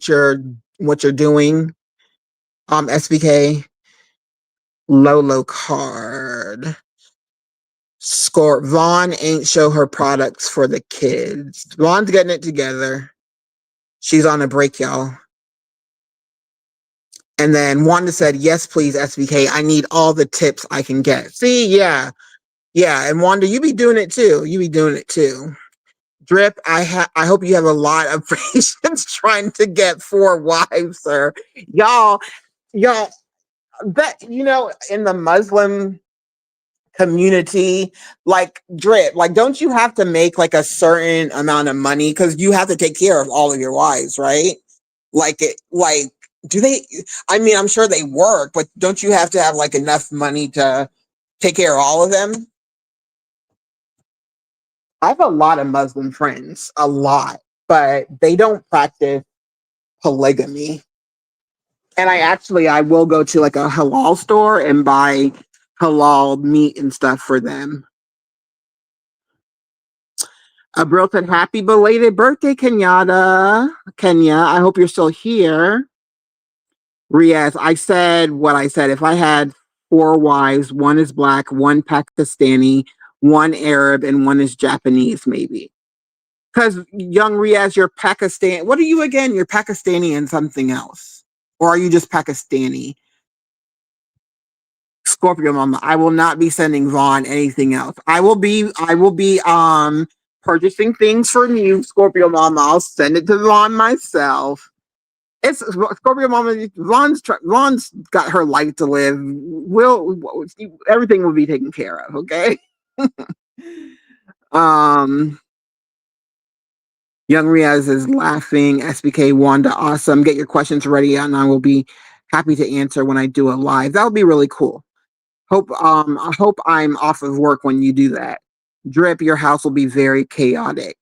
you're doing? SBK Lolo card. Score. Vaughn ain't show her products for the kids. Vaughn's getting it together. She's on a break, y'all. And then Wanda said, yes, please, SBK. I need all the tips I can get. See, yeah. Yeah. And Wanda, you be doing it too. You be doing it too. Drip, I hope you have a lot of patience trying to get 4 wives, sir. Y'all, that in the Muslim community, like Drip, like don't you have to make like a certain amount of money because you have to take care of all of your wives, right? Like do they? I mean, I'm sure they work, but don't you have to have like enough money to take care of all of them? I have a lot of Muslim friends, a lot, but they don't practice polygamy. And I will go to like a halal store and buy halal meat and stuff for them. Abril said, happy belated birthday, Kenyatta. Kenya, I hope you're still here. Riaz, I said what I said. If I had 4 wives, one is black, one Pakistani, one Arab, and one is Japanese, maybe. Because young Riaz, you're Pakistan. What are you again? You're Pakistani and something else, or are you just Pakistani? Scorpio Mama, I will not be sending Vaughn anything else. I will be purchasing things from you, Scorpio Mama. I'll send it to Vaughn myself. It's Scorpio Mama. Vaughn's got her life to live. Will Everything will be taken care of. Okay. um, Young Riaz is laughing. SBK Wanda, awesome. Get your questions ready, and I will be happy to answer when I do a live. That would be really cool. I hope I'm off of work when you do that. Drip, your house will be very chaotic.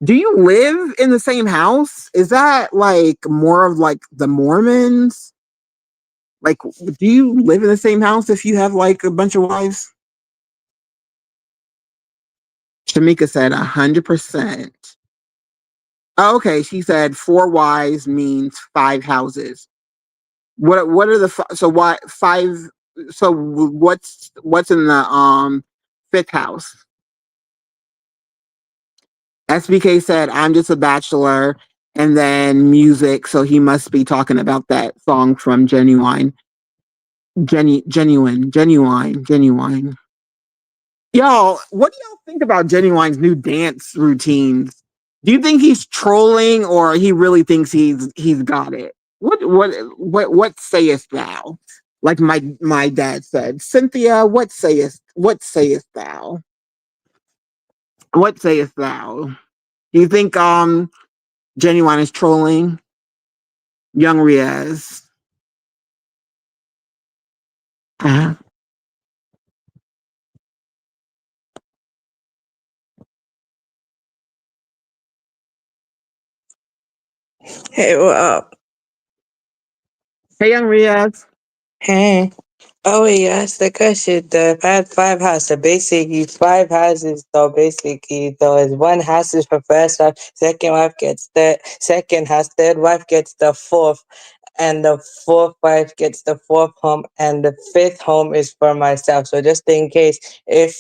Do you live in the same house? Is that like more of like the Mormons? Like, do you live in the same house if you have like a bunch of wives? Shamika said 100%. Oh, okay, she said 4 wives means 5 houses. What are so why five? So what's in the fifth house? SBK said, I'm just a bachelor, and then music. So he must be talking about that song from Genuine. Genuine. Y'all, what do y'all think about Genuine's new dance routines? Do you think he's trolling or he really thinks he's got it? What sayest thou? Like my dad said, Cynthia, what sayest thou? What sayest thou? Do you think Genuine is trolling? Young Riaz. Uh-huh. Hey, what up? Hey, Young Riaz. Hey. Oh, wait, you asked the question. The pad five house, so basically five houses, though, basically, though, is one house is for first wife, second wife gets the second house, third wife gets the fourth, and the fourth wife gets the fourth home, and the fifth home is for myself. So just in case, if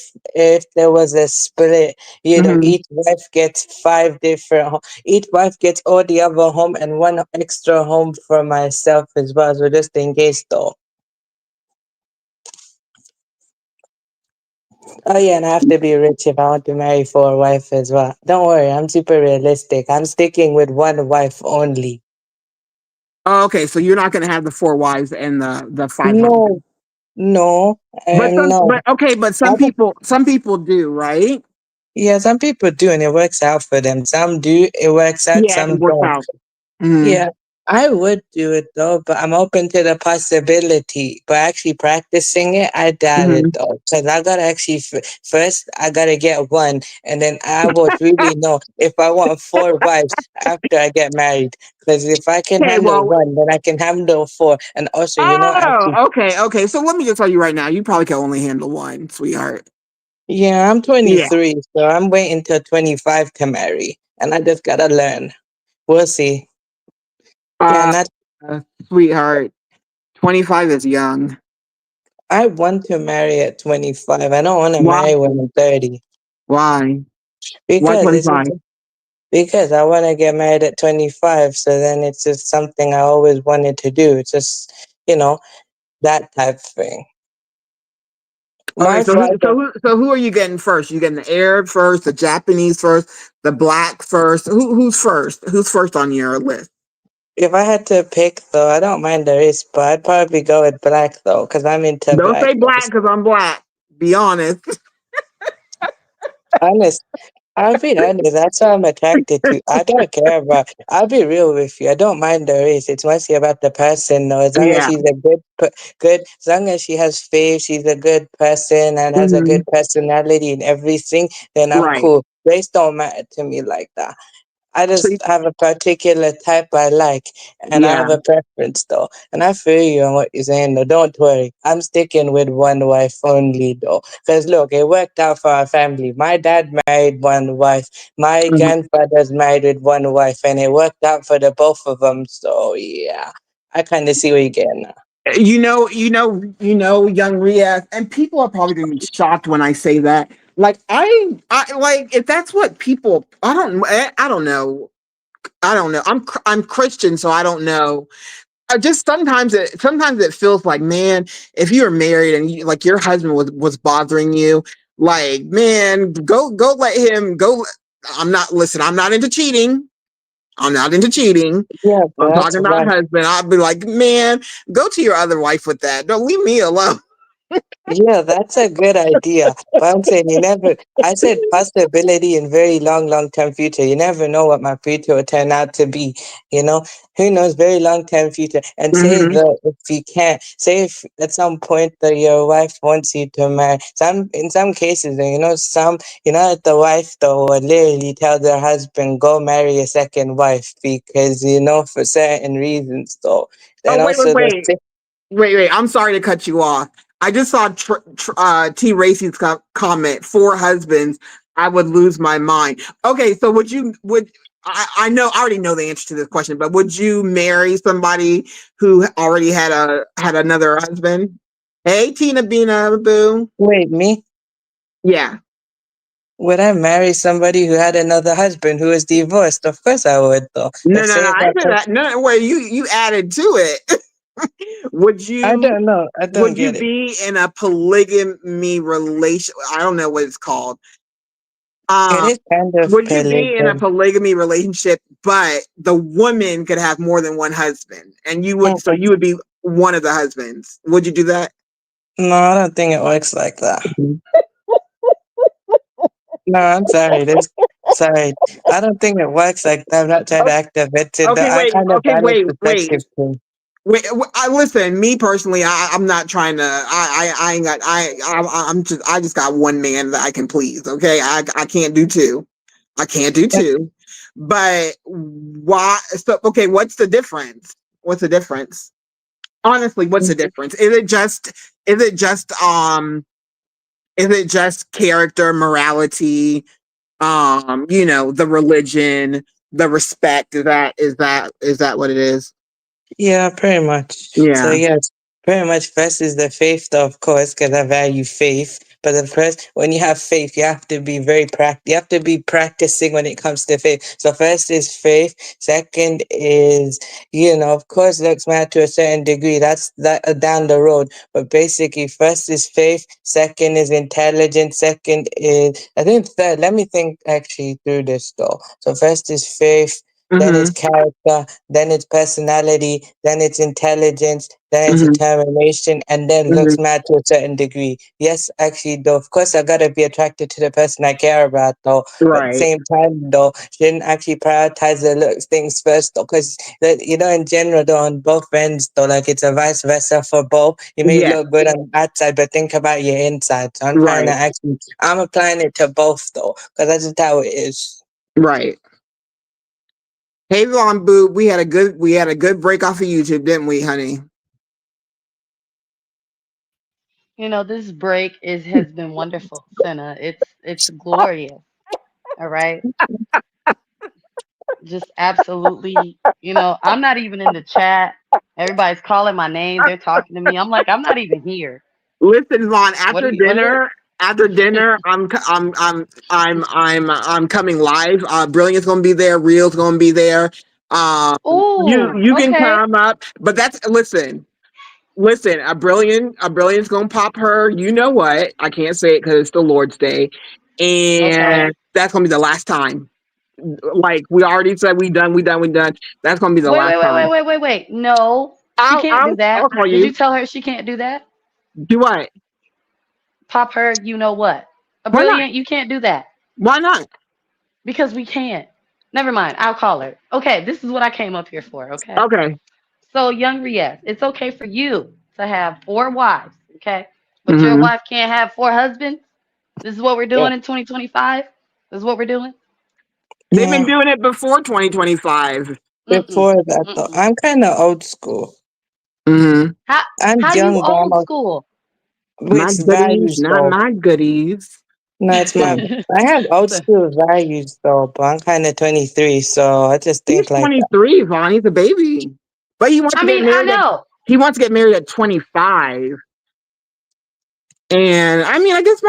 there was a split, Mhm. each wife gets five different each wife gets all the other home and one extra home for myself as well. So just in case, though. Oh yeah, and I have to be rich if I want to marry for a wife as well. Don't worry, I'm super realistic. I'm sticking with one wife only. Oh, okay, so you're not going to have the 4 wives and the 5 houses. No, no, and no. But some people do, right? Yeah, some people do, and it works out for them. Some do, it works out, Yeah, it some works don't. out. Hmm. Yeah, I would do it though, but I'm open to the possibility. But actually practicing it, I doubt it Hmm. though, because I gotta actually first I gotta get one, and then I would really know if I want 4 wives after I get married. Because if I can Okay, handle well, one, then I can handle four. And also, actually, okay. So let me just tell you right now, you probably can only handle one, sweetheart. yeah, I'm Yeah. 23, so I'm waiting till 25 to marry, and I just gotta learn. We'll see. Yeah, Uh, and that's sweetheart, 25 is young. I want to marry at 25. I don't want to Why? marry when I'm 30 Why? Why because it's 25? just because I want to get married at 25. So then it's just something I always wanted to do. It's just, you know, that type of thing. Okay, My father, who are you getting first? You getting the Arab first, the Japanese first, the black first? Who's first? Who's first on your list? if I had to pick though, I don't mind the race, but I'd probably go with black though, because I'm into Don't black say black girls. because I'm black. Be honest. Honest, I'll be honest, that's what I'm attracted to. I don't care about. I'll be real with you. I don't mind the race. It's mostly about the person, though. As long as Yeah. she's a good. As long as she has faith, she's a good person and has a Hmm. good personality and everything. Then I'm Right. cool. Race don't matter to me like that. I So, just have a particular type I like, and I yeah. have a preference though. And I feel you on what you're saying though. Don't worry, I'm sticking with one wife only though. Because look, it worked out for our family. My dad married one wife. My Mhm. grandfather's married with one wife, and it worked out for the both of them. So yeah, I kind of see where you're getting at. Young Ria, and people are probably gonna be shocked when I say that. Like I like if that's what people. I don't know. I don't know. I'm Christian, so I don't know. I just sometimes it feels like, man, if you're married and like your husband was bothering you, like, man, go let him go. I'm not into cheating. I'm not into cheating. Yeah, I'm that's talking about right. husband. I'll be like, man, go to your other wife with that. Don't leave me alone. Yeah, that's a good idea. But I'm saying I said possibility in very long, long term future. You never know what my future will turn out to be. You know, who knows, very long term future. And say Hmm. that if you can't, say if at some point that your wife wants you to marry, in some cases, that the wife though will literally tell their husband, go marry a second wife because, for certain reasons though. Oh, And also the wait. I'm sorry to cut you off. I just saw T. Racy's comment. Four husbands, I would lose my mind. Okay, so I know I already know the answer to this question, but would you marry somebody who already had another husband? Hey, Tina Bina Boo. wait, me? Yeah. Would I marry somebody who had another husband who was divorced? Of course I would, though. No, But no, no. say if I that said that. No, wait. You added to it. would I you don't know. I don't would you get it. be in a polygamy relation? I don't know what it's called. It Um, is kind of would you be in a polygamy. polygamy relationship, but the woman could have more than one husband, and Mm-mm. you would be one of the husbands? Would you do that? No, I don't think it works like that. Mhm. No, I'm sorry. Sorry. I don't think it works like that. I'm not trying to act a victim. Okay, I wait. kind of Okay, balance wait, wait. perspective too. I listen. Me personally, I'm not trying to. I ain't got. I just got one man that I can please. Okay, I can't do two. I can't do two. But why? So okay, what's the difference? What's the difference? Honestly, what's the difference? Is it just is it just character, morality, the religion, the respect? Is that what it is? Yeah, pretty much. So Yeah. yes, pretty much first is the faith, though, of course, because I value faith. But the first, when you have faith, you have to be you have to be practicing when it comes to faith. So first is faith. Second is, of course, looks matter to a certain degree. That's that down the road. But basically, first is faith. Second is intelligence. Second is, I think third. Let me think actually through this though. So first is faith. Then it's Mm-hmm. character, then it's personality, then it's intelligence, then it's Mm-hmm. determination, and then Mm-hmm. looks mad to a certain degree. Yes, actually, though, of course, I gotta be attracted to the person I care about, though. But at the Right. same time, though, shouldn't actually prioritize the looks things first, though, because in general, though, on both ends, though, like it's a vice versa for both. You may Yeah. look good on the outside, but think about your inside. So Right. I'm applying it to both, though, because that's just how it is. Right. Hey, Von Boo, we had a good break off of YouTube, didn't we, honey? This break has been wonderful, Senna. It's glorious. All right. Just absolutely, I'm not even in the chat. Everybody's calling my name. They're talking to me. I'm like, I'm not even here. Listen, Vaughn. What are you what are After dinner, I'm coming live. Brilliant's gonna be there. Real's gonna be there. Um, Oh, you can okay. come up, but listen. A brilliant's gonna pop her. You know what? I can't say it because it's the Lord's Day, Okay. and that's gonna be the last time. Like we already said, we done. That's gonna be the Wait, last wait, wait, wait, time. wait, wait, wait. No, she can't do that. I'll call Did you you. tell her she can't do that? Do what? Pop her, you know what? A Why not? brilliant, you can't do that Why not? because we can't. Never mind. I'll call her. Okay, this is what I came up here for. Okay. Okay. So, young Riaz, it's okay for you to have four wives, okay? But your Hmm. wife can't have four husbands. This is what we're Yeah. doing in 2025. This is what we're doing. They've been Yeah. doing it before 2025. Mm-mm. Before that, though, Mm-mm. I'm kind of old school. Hmm. How I'm how you young, but old school? My which goodies, values not though? my goodies. No, it's my. I have old So- school values though, but I'm kind of 23, so I just He's think like that. 23, Vaughn. He's a baby. But he wants I to get mean, I married at know. he wants to get married at 25. And I mean, I guess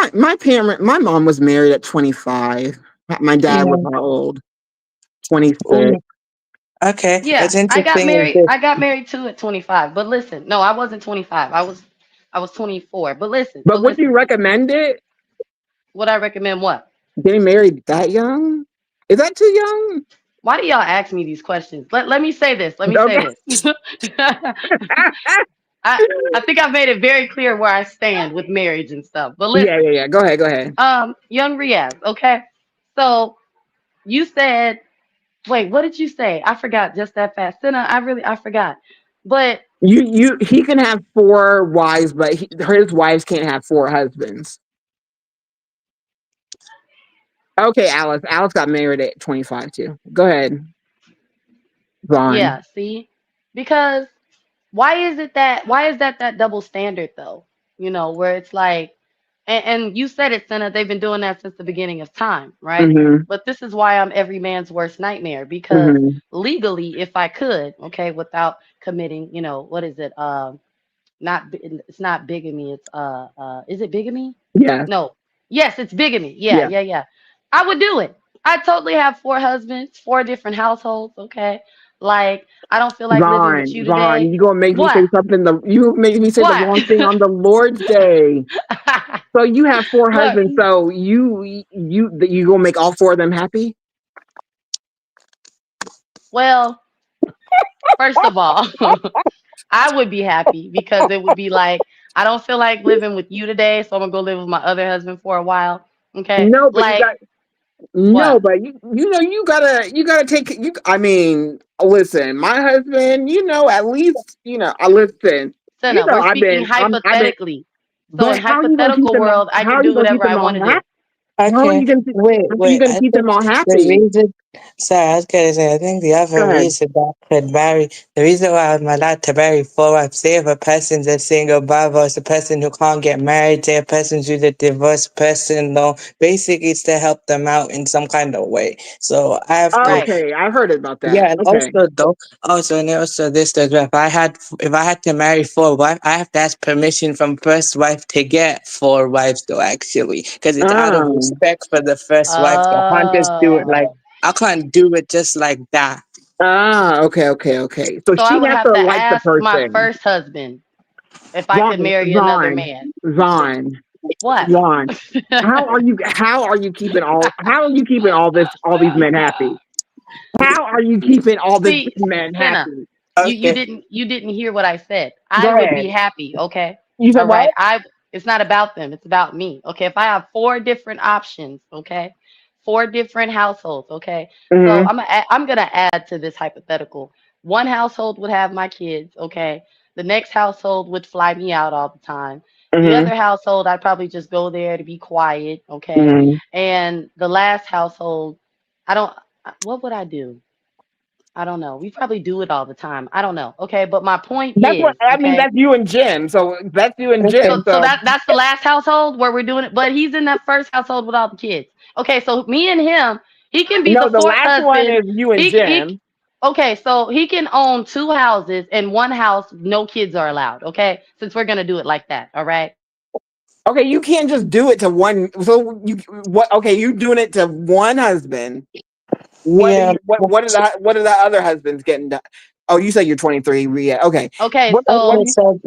my mom was married at 25. My dad was Yeah. how old? 26. Ooh, okay, Yeah, it's interesting. Is this? I got married too at 25. But listen, no, I wasn't 25. I was 24. But would you recommend it? Would I recommend what? Getting married that young? Is that too young? Why do y'all ask me these questions? Let me say this. Let me say Okay. this. I think I've made it very clear where I stand with marriage and stuff. But Yeah, listen, yeah, yeah. Go ahead, go ahead. young Riaz, okay? So you said, wait, what did you say? I forgot just that fast. Senna, I forgot. But He can have 4 wives, but his wives can't have 4 husbands. Okay, Alice. Alice got married at 25 too. Go ahead, Vaughn. yeah, see? Because why is that double standard though? You know, where it's like and you said it, Senna, they've been doing that since the beginning of time, right? Mm-hmm. But this is why I'm every man's worst nightmare because Mm-hmm. legally, if I could, okay, without committing, you know, what is it? It's not bigamy. It's is it bigamy? Yeah, No. Yes, it's bigamy. Yeah, yeah. yeah, yeah. I would do it. I totally have 4 husbands, 4 different households. Okay, like I don't feel like living with you Vaughn, today. you gonna make me What? say something? You make me say the What? wrong thing on the Lord's day. So you have 4 husbands. Look, So you gonna make all 4 of them happy? well, first of all, I would be happy because it would be like I don't feel like living with you today, so I'm gonna go live with my other husband for a while. Okay, No, but like what? you gotta take you. I mean, listen, my husband. At least I listen. Senna, we're speaking I've been. hypothetically. So But in hypothetical world, I how can are you do gonna keep whatever I them all want to do. happy? How are Okay, you gonna how are you wait. gonna I keep think them all the happy? reason, sorry, I was gonna say, I think the Go other ahead. reason that I could marry, the reason why I'm allowed to marry 4 wives, say if a person's a single brother, or it's a person who can't get married, say a person's with a divorced person, no, basically it's to help them out in some kind of way. So I have to. Right. Okay, I heard about that. Yeah, and Okay. also this as well. If I had to marry 4 wives, I have to ask permission from first wife to get 4 wives though actually, because it's out of Oh. respect for the first wife. So Oh. I can't do it just like that. Ah. Okay. Okay. Okay. So So I she would has have to to like the ask my person. first husband if I Vaughn. could marry another Vaughn. man. Vaughn. What? Vaughn. How are you keeping all these men happy? How are you keeping all these See, men Senna, happy? Okay, you didn't hear what I said. I Go would be ahead. happy, okay? You said All what? right. It's not about them, it's about me. Okay. If I have 4 different options, okay? 4 different households, okay? So Mm-hmm. I'm gonna add to this hypothetical. One household would have my kids, okay? The next household would fly me out all the time. The Mm-hmm. other household, I'd probably just go there to be quiet, okay? Mm-hmm. And the last household, I don't, what would I do? I don't know. We probably do it all the time. I don't know. Okay, but my point That's what is, I mean. okay. That's you and Jim. So that's you and okay. Jim. So So that's the last household where we're doing it, but he's in that first household with all the kids. Okay, so me and him, he can be no, the the fourth last one husband. is you and He Jim. okay, so he can own 2 houses and one house no kids are allowed. Okay, since we're gonna do it like that. All right. Okay, you can't just do it to one. So you what? Okay, you doing it to one husband. What do Yeah. you? What are the other husbands getting done? Oh, you said you're 23. Yeah. Okay. Okay, What Okay, do so you? so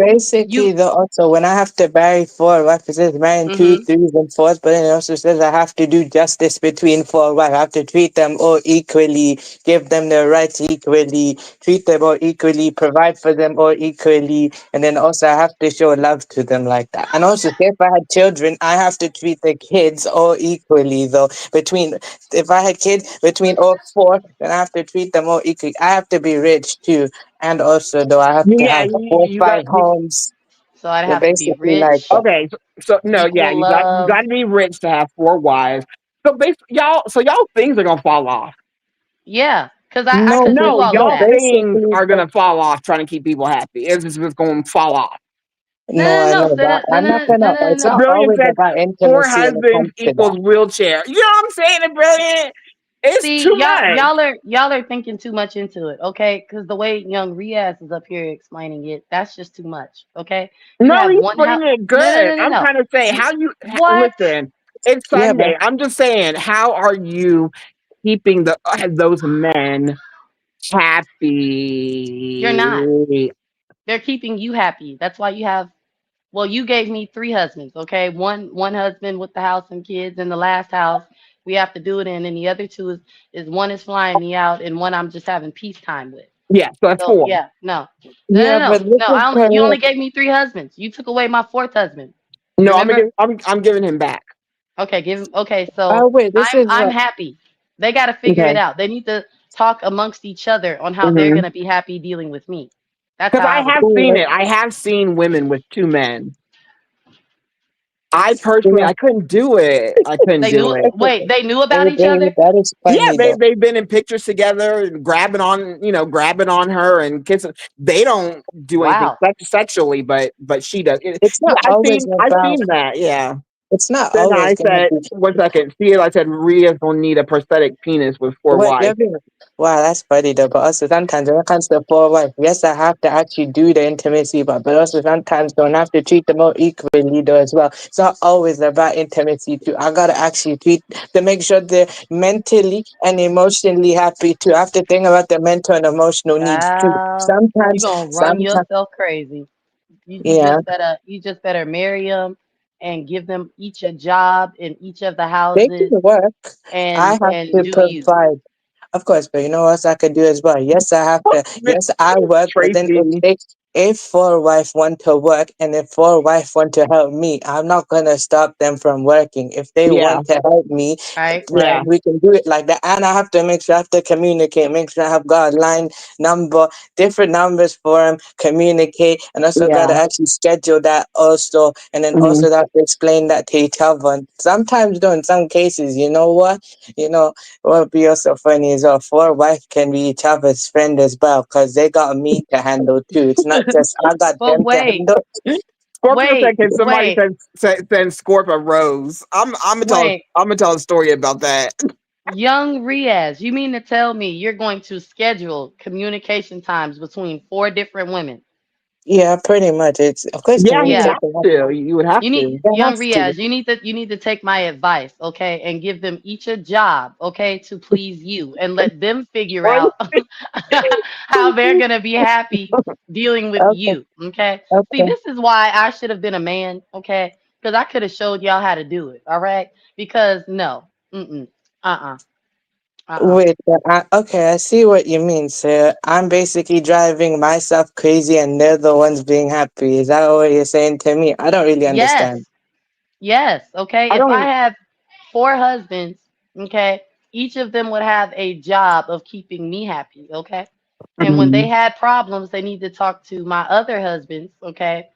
you. basically, also when I have to marry 4 wives, it says marrying two, Mm-hmm. threes, and fours, but then it also says I have to do justice between 4 wives. I have to treat them all equally, give them their rights equally, treat them all equally, provide for them all equally, and then also I have to show love to them like that. And also, say if I had children, I have to treat the kids all equally, though. If I had kids between all 4, then I have to treat them all equally. I have to be rich too, and also, though, I have to Yeah. have You, four, you got. five homes. So I'd So have to be basically, like rich, that. Okay. So no. Yeah. equal You got love. to be rich to have 4 wives. So basically, y'all. So y'all things are gonna fall off. Yeah, because I No, could but do No, all of no, y'all that. things basically, are gonna fall off trying to keep people happy. It's just gonna fall off. No, no, no, I no, know that. no, no, I'm not no, no, gonna. no, It's no. not Brilliant always said about four intimacy when it husbands comes to that. equals wheelchair. You know what I'm saying, Brilliant? It's See, too much. y'all are thinking too much into it, okay? Because the way young Riaz is up here explaining it, that's just too much, okay? You No, have he's one house. putting it No, no, good. no, no, I'm no. trying to say, You how you what? listen? It's Yeah, but Sunday. I'm just saying, how are you keeping those men You're not. happy? They're keeping you happy. That's why you have. Well, you gave me three husbands, okay? One husband with the house and kids, and the last house we have to do it in, and the other two is one is flying me out, and one I'm just having peacetime with. Yeah, so that's So four. yeah, no, no, no, yeah, no, but this no. is You only correct. gave me three husbands. You took away my fourth husband. You No, remember? I'm giving him back. Okay, give him. Okay, so Oh wait, this is I'm happy. They got to figure it Okay. out. They need to talk amongst each other on how they're Because gonna be happy dealing with me. That's how I I would have approach seen it. it. I have seen women with two men. I personally, yeah. I couldn't do it. I couldn't They do knew. it. Wait, they knew about each other. That is Yeah, funny though. they've been in pictures together, and grabbing on her and kissing. They don't do anything Wow. sexually, but she does. It's not always I've about. seen that. Yeah. It's not Then always I gonna said, be. 1 second. See, I said Ria's gonna need a prosthetic penis with four What wives. you're being, wow, that's funny though. But also sometimes when it comes to four wife, yes, I have to actually do the intimacy, but also sometimes don't have to treat them all equally though as well. It's not always about intimacy too. I gotta actually treat to make sure they're mentally and emotionally happy too. I have to think about their mental and emotional needs too. You Sometimes, gonna run sometimes, yourself crazy. yeah, You just better marry them and give them each a job in each of the they can houses work. I have and to do you. provide. Of course, but you know what else I could do as well? Yes, I have to. Yes, I work, but then Tracy. if four wife want to work and if four wife want to help me, I'm not gonna stop them from working. If they Yeah, want to help me, Right, yeah, right. we can do it like that. And I have to make sure I have to communicate, make sure I have got a line number, different numbers for them, communicate, and also gotta yeah. actually schedule that also, and then Mhm. also have to explain that to each other. And sometimes, though, in some cases, you know what, you know. What would be also funny is four wife can be each other's friend as well, because they got me to handle too. It's not just I got But them to handle. Scorpio said, "Can somebody wait, send Scorp a rose?" wait. I'm gonna tell a story about that. Young Riaz, you mean to tell me you're going to schedule communication times between four different women? Yeah, pretty much. It's of course Yeah, he would Yeah. have communication. to. You would have You need to. They young have to. Riaz, you need to take my advice, okay, and give them each a job, okay, to please you and let them figure Or out how they're gonna be happy dealing with Okay, you. Okay. See, okay. this is why I should have been a man, okay? Because I could have showed y'all how to do it, all right? Because no, uh-uh, uh-uh. Wait, okay, I see what you mean, sir. I'm basically driving myself crazy and they're the ones being happy. Is that what you're saying to me? I don't really Yes, understand. yes, okay. I If I don't. had four husbands, okay, each of them would have a job of keeping me happy, okay? And when they Mhm. had problems, they need to talk to my other husbands, okay?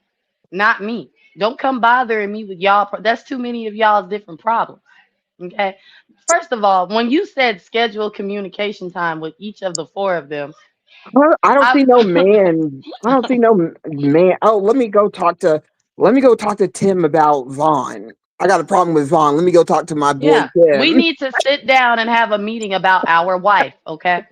Not me. Don't come bothering me with y'all. That's too many of y'all's different problems, okay? First of all, when you said schedule communication time with each of the four of them, I don't I see no man. I don't see no man. Oh, let me go talk to. Let me go talk to Tim about Vaughn. I got a problem with Vaughn. Let me go talk to my boy yeah, we Tim. need to sit down and have a meeting about our wife, okay?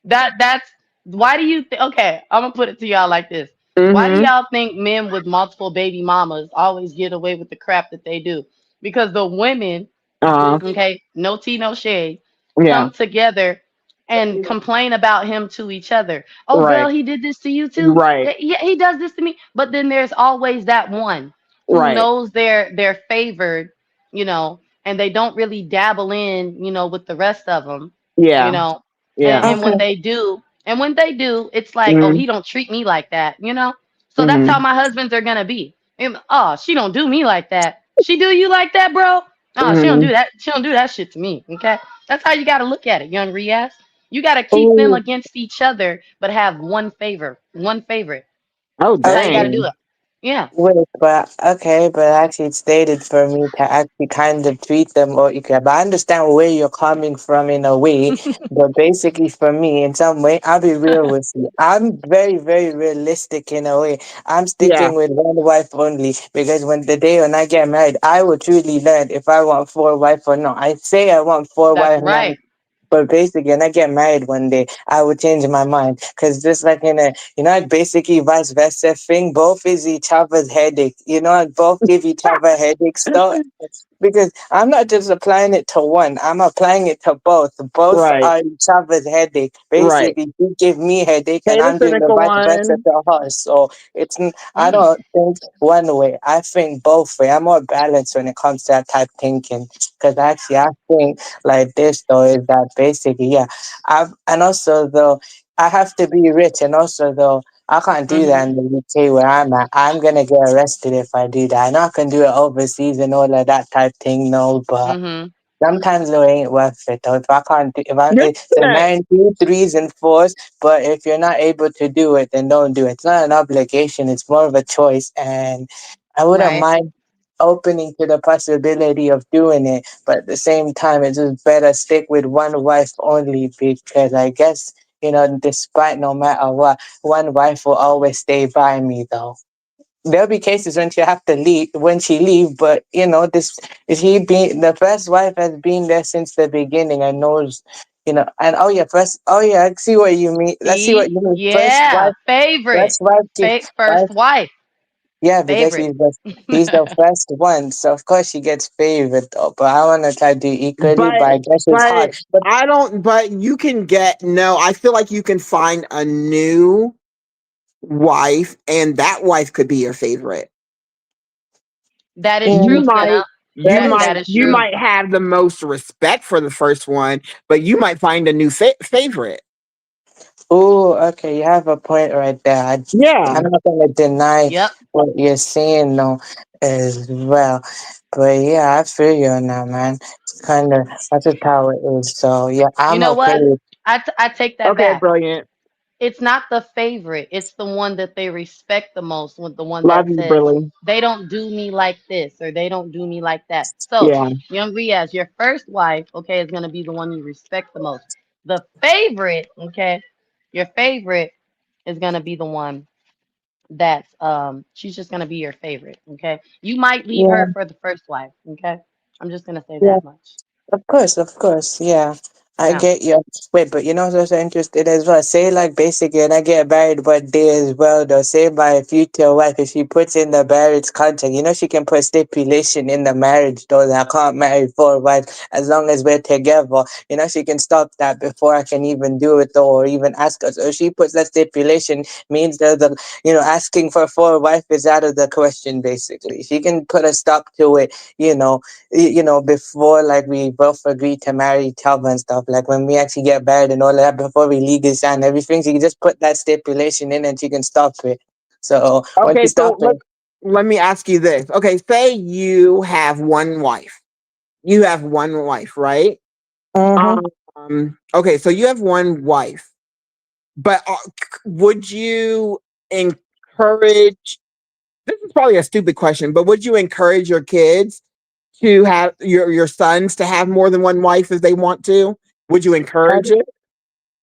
That's why do you okay, I'm gonna put it to y'all like this. Why do Mm-hmm. y'all think men with multiple baby mamas always get away with the crap that they do? Because the women, Uh. okay, no tea, no shade, Yeah. come together and complain about him to each other. Oh, Right. Vel, he did this to you too. Right. Yeah, he does this to me. But then there's always that one who Right. knows they're favored, you know, and they don't really dabble in, with the rest of them, you Yeah. know. Yeah. And Okay. when they do, it's like, oh, Mm-hmm. he don't treat me like that. So that's how Mm-hmm. my husbands are gonna be. Oh, she don't do me like that. She do you like that, bro? Oh, she don't Mm-hmm. do that. She don't do that shit to me. Okay, that's how you got to look at it, young Riaz. You got to keep them Oh, against each other, but have one favorite. Oh, That's how you got to okay. do dang. it. Yeah. Wait, but okay, but actually it's stated for me to actually kind of treat them or equal. But I understand where you're coming from in a way. But basically, for me, in some way, I'll be real with you. I'm very, very realistic in a way. I'm Yeah, sticking with one wife only because when the day when I get married, I will truly learn if I want four wife or not. I say I want four That's wife now. right. But basically, when I get married one day, I would change my mind. Because just like in a, like basically vice versa thing, both is each other's headache. Like both give each other headaches though. Because I'm not just applying it to one, I'm applying it to both. Both right, are each other's headache. right. Basically, you give me headache Hey, and the I'm doing the cynical vice versa one. to her. So I Mm. don't think one way. I think both way. I'm more balanced when it comes to that type thinking. Because actually, I think like this though is that basically, yeah. And also though, I have to be rich, and also though, I can't do that Mhm. in the UK where I'm at. I'm gonna get arrested if I do that. I know I can do it overseas and all of that type thing, no, but Mhm. sometimes though it ain't worth it. Though if I can't do, if I Good it's a that. 9, 2, 3s and 4s, but if you're not able to do it, then don't do it. It's not an obligation. It's more of a choice, and I wouldn't Right. mind opening to the possibility of doing it, but at the same time, it's just better stick with one wife only because I guess, despite no matter what, one wife will always stay by me though. There'll be cases when she have to leave when she leave, but this is he being the first wife has been there since the beginning and knows, and oh yeah, I see what you mean. Let's see what See? you mean. Yeah. Favorite. First wife, First wife. yeah, because Favorite. he's the first one, so of course she gets favored though. But I want to try to do equally, but But I guess it's but hard. But I don't. But you can get no. I feel like you can find a new wife, and that wife could be your favorite. That is You true, mm, might. Cinna. You that That might. is is You true. might have the most respect for the first one, but you might find a new favorite. oh okay. You have a point right there. Yeah. I'm not gonna deny Yep. what you're saying though, as well. But yeah, I feel you on that, man. It's kind of that's just how it is. So yeah, You I'm know okay what? with. I take that Okay. back. Brilliant. It's not the favorite. It's the one that they respect the most. With the one Love that you, says Brilliant. they don't do me like this or they don't do me like that. So, Yeah. young Riaz, your first wife, okay, is gonna be the one you respect the most. The favorite, okay, your favorite is gonna be the one that's she's just gonna be your favorite. Okay, you might leave Yeah, her for the first wife. Okay, I'm just gonna say yeah. that much. Of course, yeah. I Yeah. get you. Wait, but what's also interested as well? Say like basically when I get married one day as well though, say my future wife, if she puts in the marriage contract, she can put stipulation in the marriage though that I can't marry four wives as long as we're together. She can stop that before I can even do it though or even ask us. Or if she puts that stipulation means that asking for four wives is out of the question basically. She can put a stop to it, you know before like we both agree to marry each other and stuff, like when we actually get married and all that, before we legally sign everything, she can just put that stipulation in and she can stop it. So once you Okay. So stop it, let me ask you this. Okay. Say you have one wife. You have one wife, right? mm-hmm, Okay. So you have one wife, but would you encourage? This is probably a stupid question, but would you encourage your kids to have your sons to have more than one wife if they want to? Would you encourage it?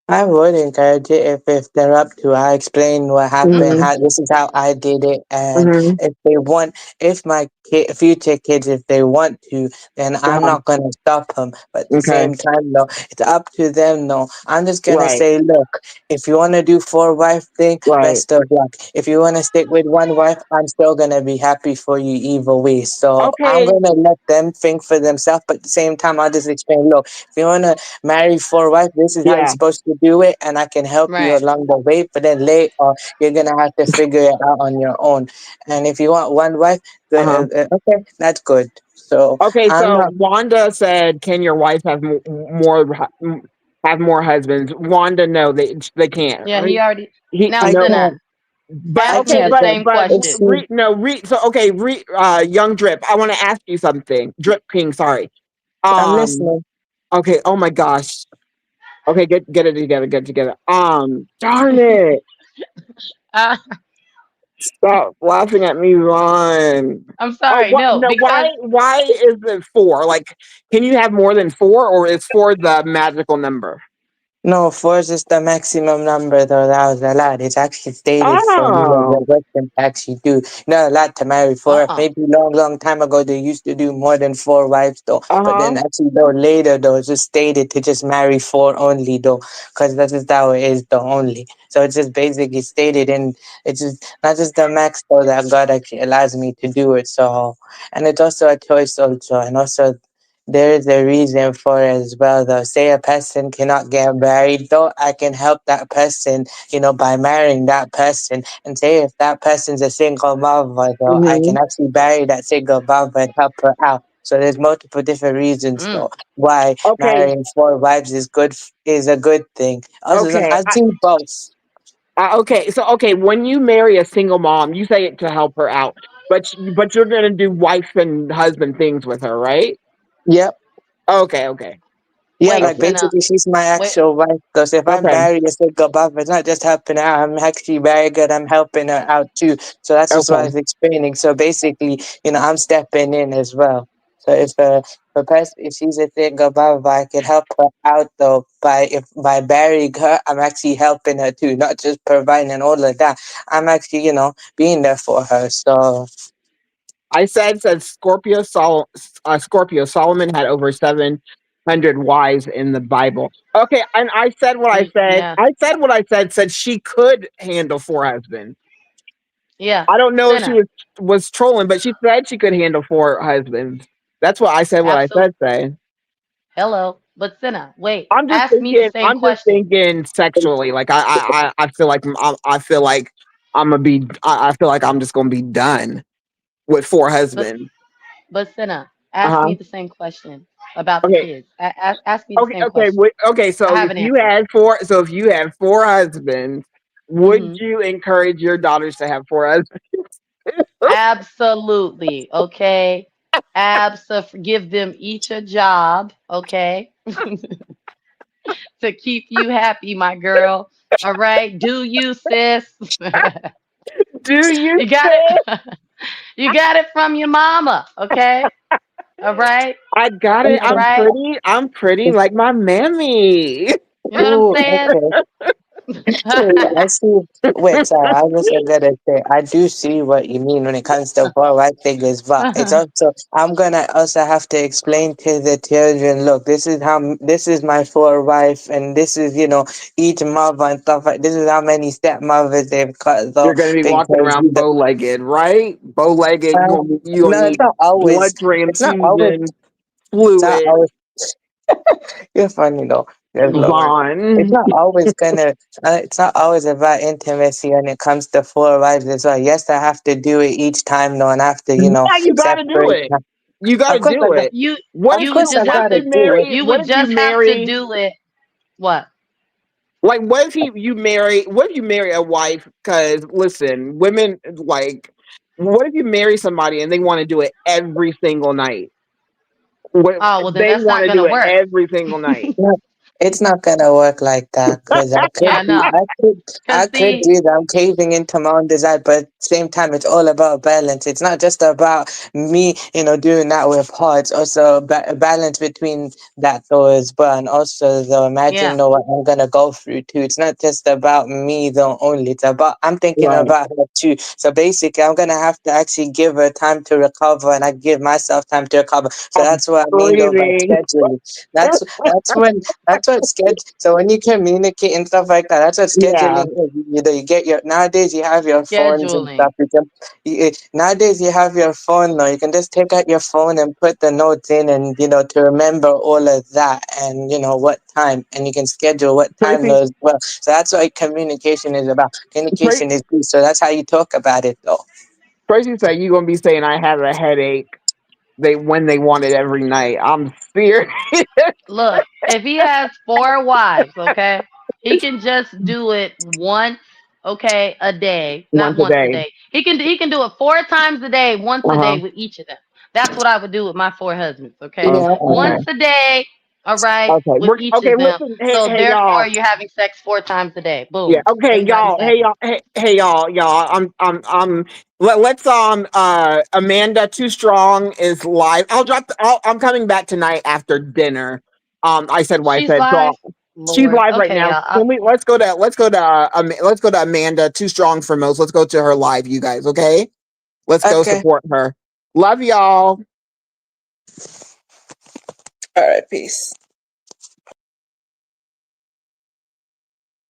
I would encourage it if they're up to. I explain what happened. Mhm. Hmm. How this is how I did it, and Hmm. if my future kids, if they want to, then I'm Uh-huh. not gonna stop them. But at the Okay. same time, though, it's up to them. No, I'm just gonna Right. say, look, if you wanna do four wife thing, Right. best of luck. If you wanna stick with one wife, I'm still gonna be happy for you either way. So I'm Okay. gonna let them think for themselves. But at the same time, I'll just explain. Look, if you wanna marry four wives, this is how you're Yeah. supposed to do it, and I can help you Right. along the way. But then later, you're gonna have to figure it out on your own. And if you want one wife, Uh-huh. okay, that's good. So Okay. I'm So not. Wanda said, "Can your wife have have more husbands?" Wanda, no, they can't. Yeah. He already. He Now, I no. Cinna, can't. But I ask me okay, the can't. but same but If question. she, so okay, young Drip, I want to ask you something. Drip King, sorry. I'm Um, listening. okay, oh my gosh. Okay, get it together, get it together. Darn it. Uh, Stop laughing at me, Ron. I'm Oh, sorry. what? No, No, because why is it 4? Like, can you have more than 4, or is 4 the magical number? No, 4 is just the maximum number though that was allowed. It's actually stated for me as a Oh, Western to actually do. You're not allowed to marry 4. uh-uh. Maybe long time ago they used to do more than 4 wives though. But then uh-huh. actually though later though it's just stated to just marry 4 only though. Because that's just how it is though only. So it's just basically stated and it's just not just the max though that God actually allows me to do it. So and it's also a choice also and also there is a reason for it as well though. Say a person cannot get married though, I can help that person, by marrying that person. And say if that person's a single mother though, I Hmm. can actually marry that single mother and help her out. So there's multiple different reasons Mm. though why Okay, marrying 4 wives is a good thing. Also, okay, I've seen both. okay. So, okay, when you marry a single mom, you say it to help her out, but you're gonna do wife and husband things with her, right? Yep. Okay, okay, Yeah, Wait, like okay, Senna. basically she's my Wait. actual wife. Because if I okay, marry a single mother, it's not just helping her out. I'm actually very good. I'm helping her out too. So that's just what I okay. was explaining. So basically, I'm stepping in as well. So if she's a single mother, I can help her out though by marrying her. I'm actually helping her too, not just providing and all of that. I'm actually being there for her. So I said Scorpio Solomon had over 700 wives in the Bible. Okay, and I said what I said. Yeah. I said what I said. Said she could handle 4 husbands. Yeah. I don't know if she Senna. was trolling, but she said she could handle 4 husbands. That's what I said. What I Absolutely. said. Say. Hello. But Senna, wait. I'm just Ask me the thinking. same I'm just question. thinking sexually. Like I feel like I feel like I'm gonna be. I feel like I'm just gonna be done with 4 But husbands. but Senna, Uh ask huh. me the same question about the Okay. kids. Ask me the Okay, same okay, question. okay. I So have if an you answer. had 4, if you had 4 husbands, would Hmm. you encourage your daughters to have 4 husbands? Absolutely. Okay. Give them each a job. Okay. To keep you happy, my girl. All right. Do you, sis? Do you You got say? it. You got it from your mama. Okay. All right. I got it. All okay. right. I'm pretty like my mammy. You know what I'm Ooh, saying? okay. I see. Wait, sorry. I was just gonna say I do see what you mean when it comes to worldwide figures, but it's also I'm gonna also have to explain to the children. Look, this is my 4 wife, and this is each mother and stuff like. This is how many stepmothers they've got though, You're gonna be walking because around bow legged, right? Bow legged. You gonna no, it's need not blood always. It's not always. transfusion It's not fluid. always. You're funny though. Yes, Lord. It's Vaughn. not always gonna. It's not always about intimacy when it comes to 4 wives as well. Yes, I have to do it each time though, and I have to, Yeah, you gotta do separate. it. You Of gotta course, I do got. it. you What Of if you would course, I just what if have gotta to you do it. marry? you What would if you just have to marry? do it. What? Like, what if you marry? What if you marry a wife? Because listen, women like. What if you marry somebody and they want to do it every single night? What Oh, well then they that's want not to do gonna it work. every single night? No, it's not gonna work like that because Yeah, no. Cause I could see, do that. I'm caving into my own desire, but at the same time, it's all about balance. It's not just about me, doing that with her. It's also a balance between that though as well, and also though imagine yeah. what I'm gonna go through too. It's not just about me though only. It's about I'm thinking Right. about her too. So basically, I'm gonna have to actually give her time to recover, and I give myself time to recover. So I'm that's what I mean though by breathing. scheduling. That's what schedule. So when you communicate and stuff like that, that's what Yeah. scheduling is. You get your nowadays you have your phones and Scheduling. stuff. Nowadays you have your phone now. You can just take out your phone and put the notes in, and to remember all of that, and what time, and you can schedule what time Tracy, though as well. So that's what communication is about. Tra- Communication is key. So that's how you talk about it though. Tracy said you gonna be saying I have a headache. They want it every night. I'm serious. Look, if he has 4 wives, okay, he can just do it once, okay, a day. Not Once a once a day. day. He can do it 4 times a day, once Uh a huh. day with each of them. That's what I would do with my 4 husbands, okay? Yeah. Okay. Once a day, All right, Okay, with each okay. of them. Listen, hey, So hey, y'all. therefore, you're having sex 4 times a day. Yeah. Boom. Okay, Everybody's y'all. Hey, happy. y'all. Hey, y'all. Let's Amanda Too Strong is live. I'm coming back tonight after dinner. I said what I She's said. live. She's Lord. live right Okay, now. y'all. Let's go to Amanda Too Strong for Most. Let's go to her live, you guys. Okay. Let's go Okay. support her. Love y'all. All right. Peace.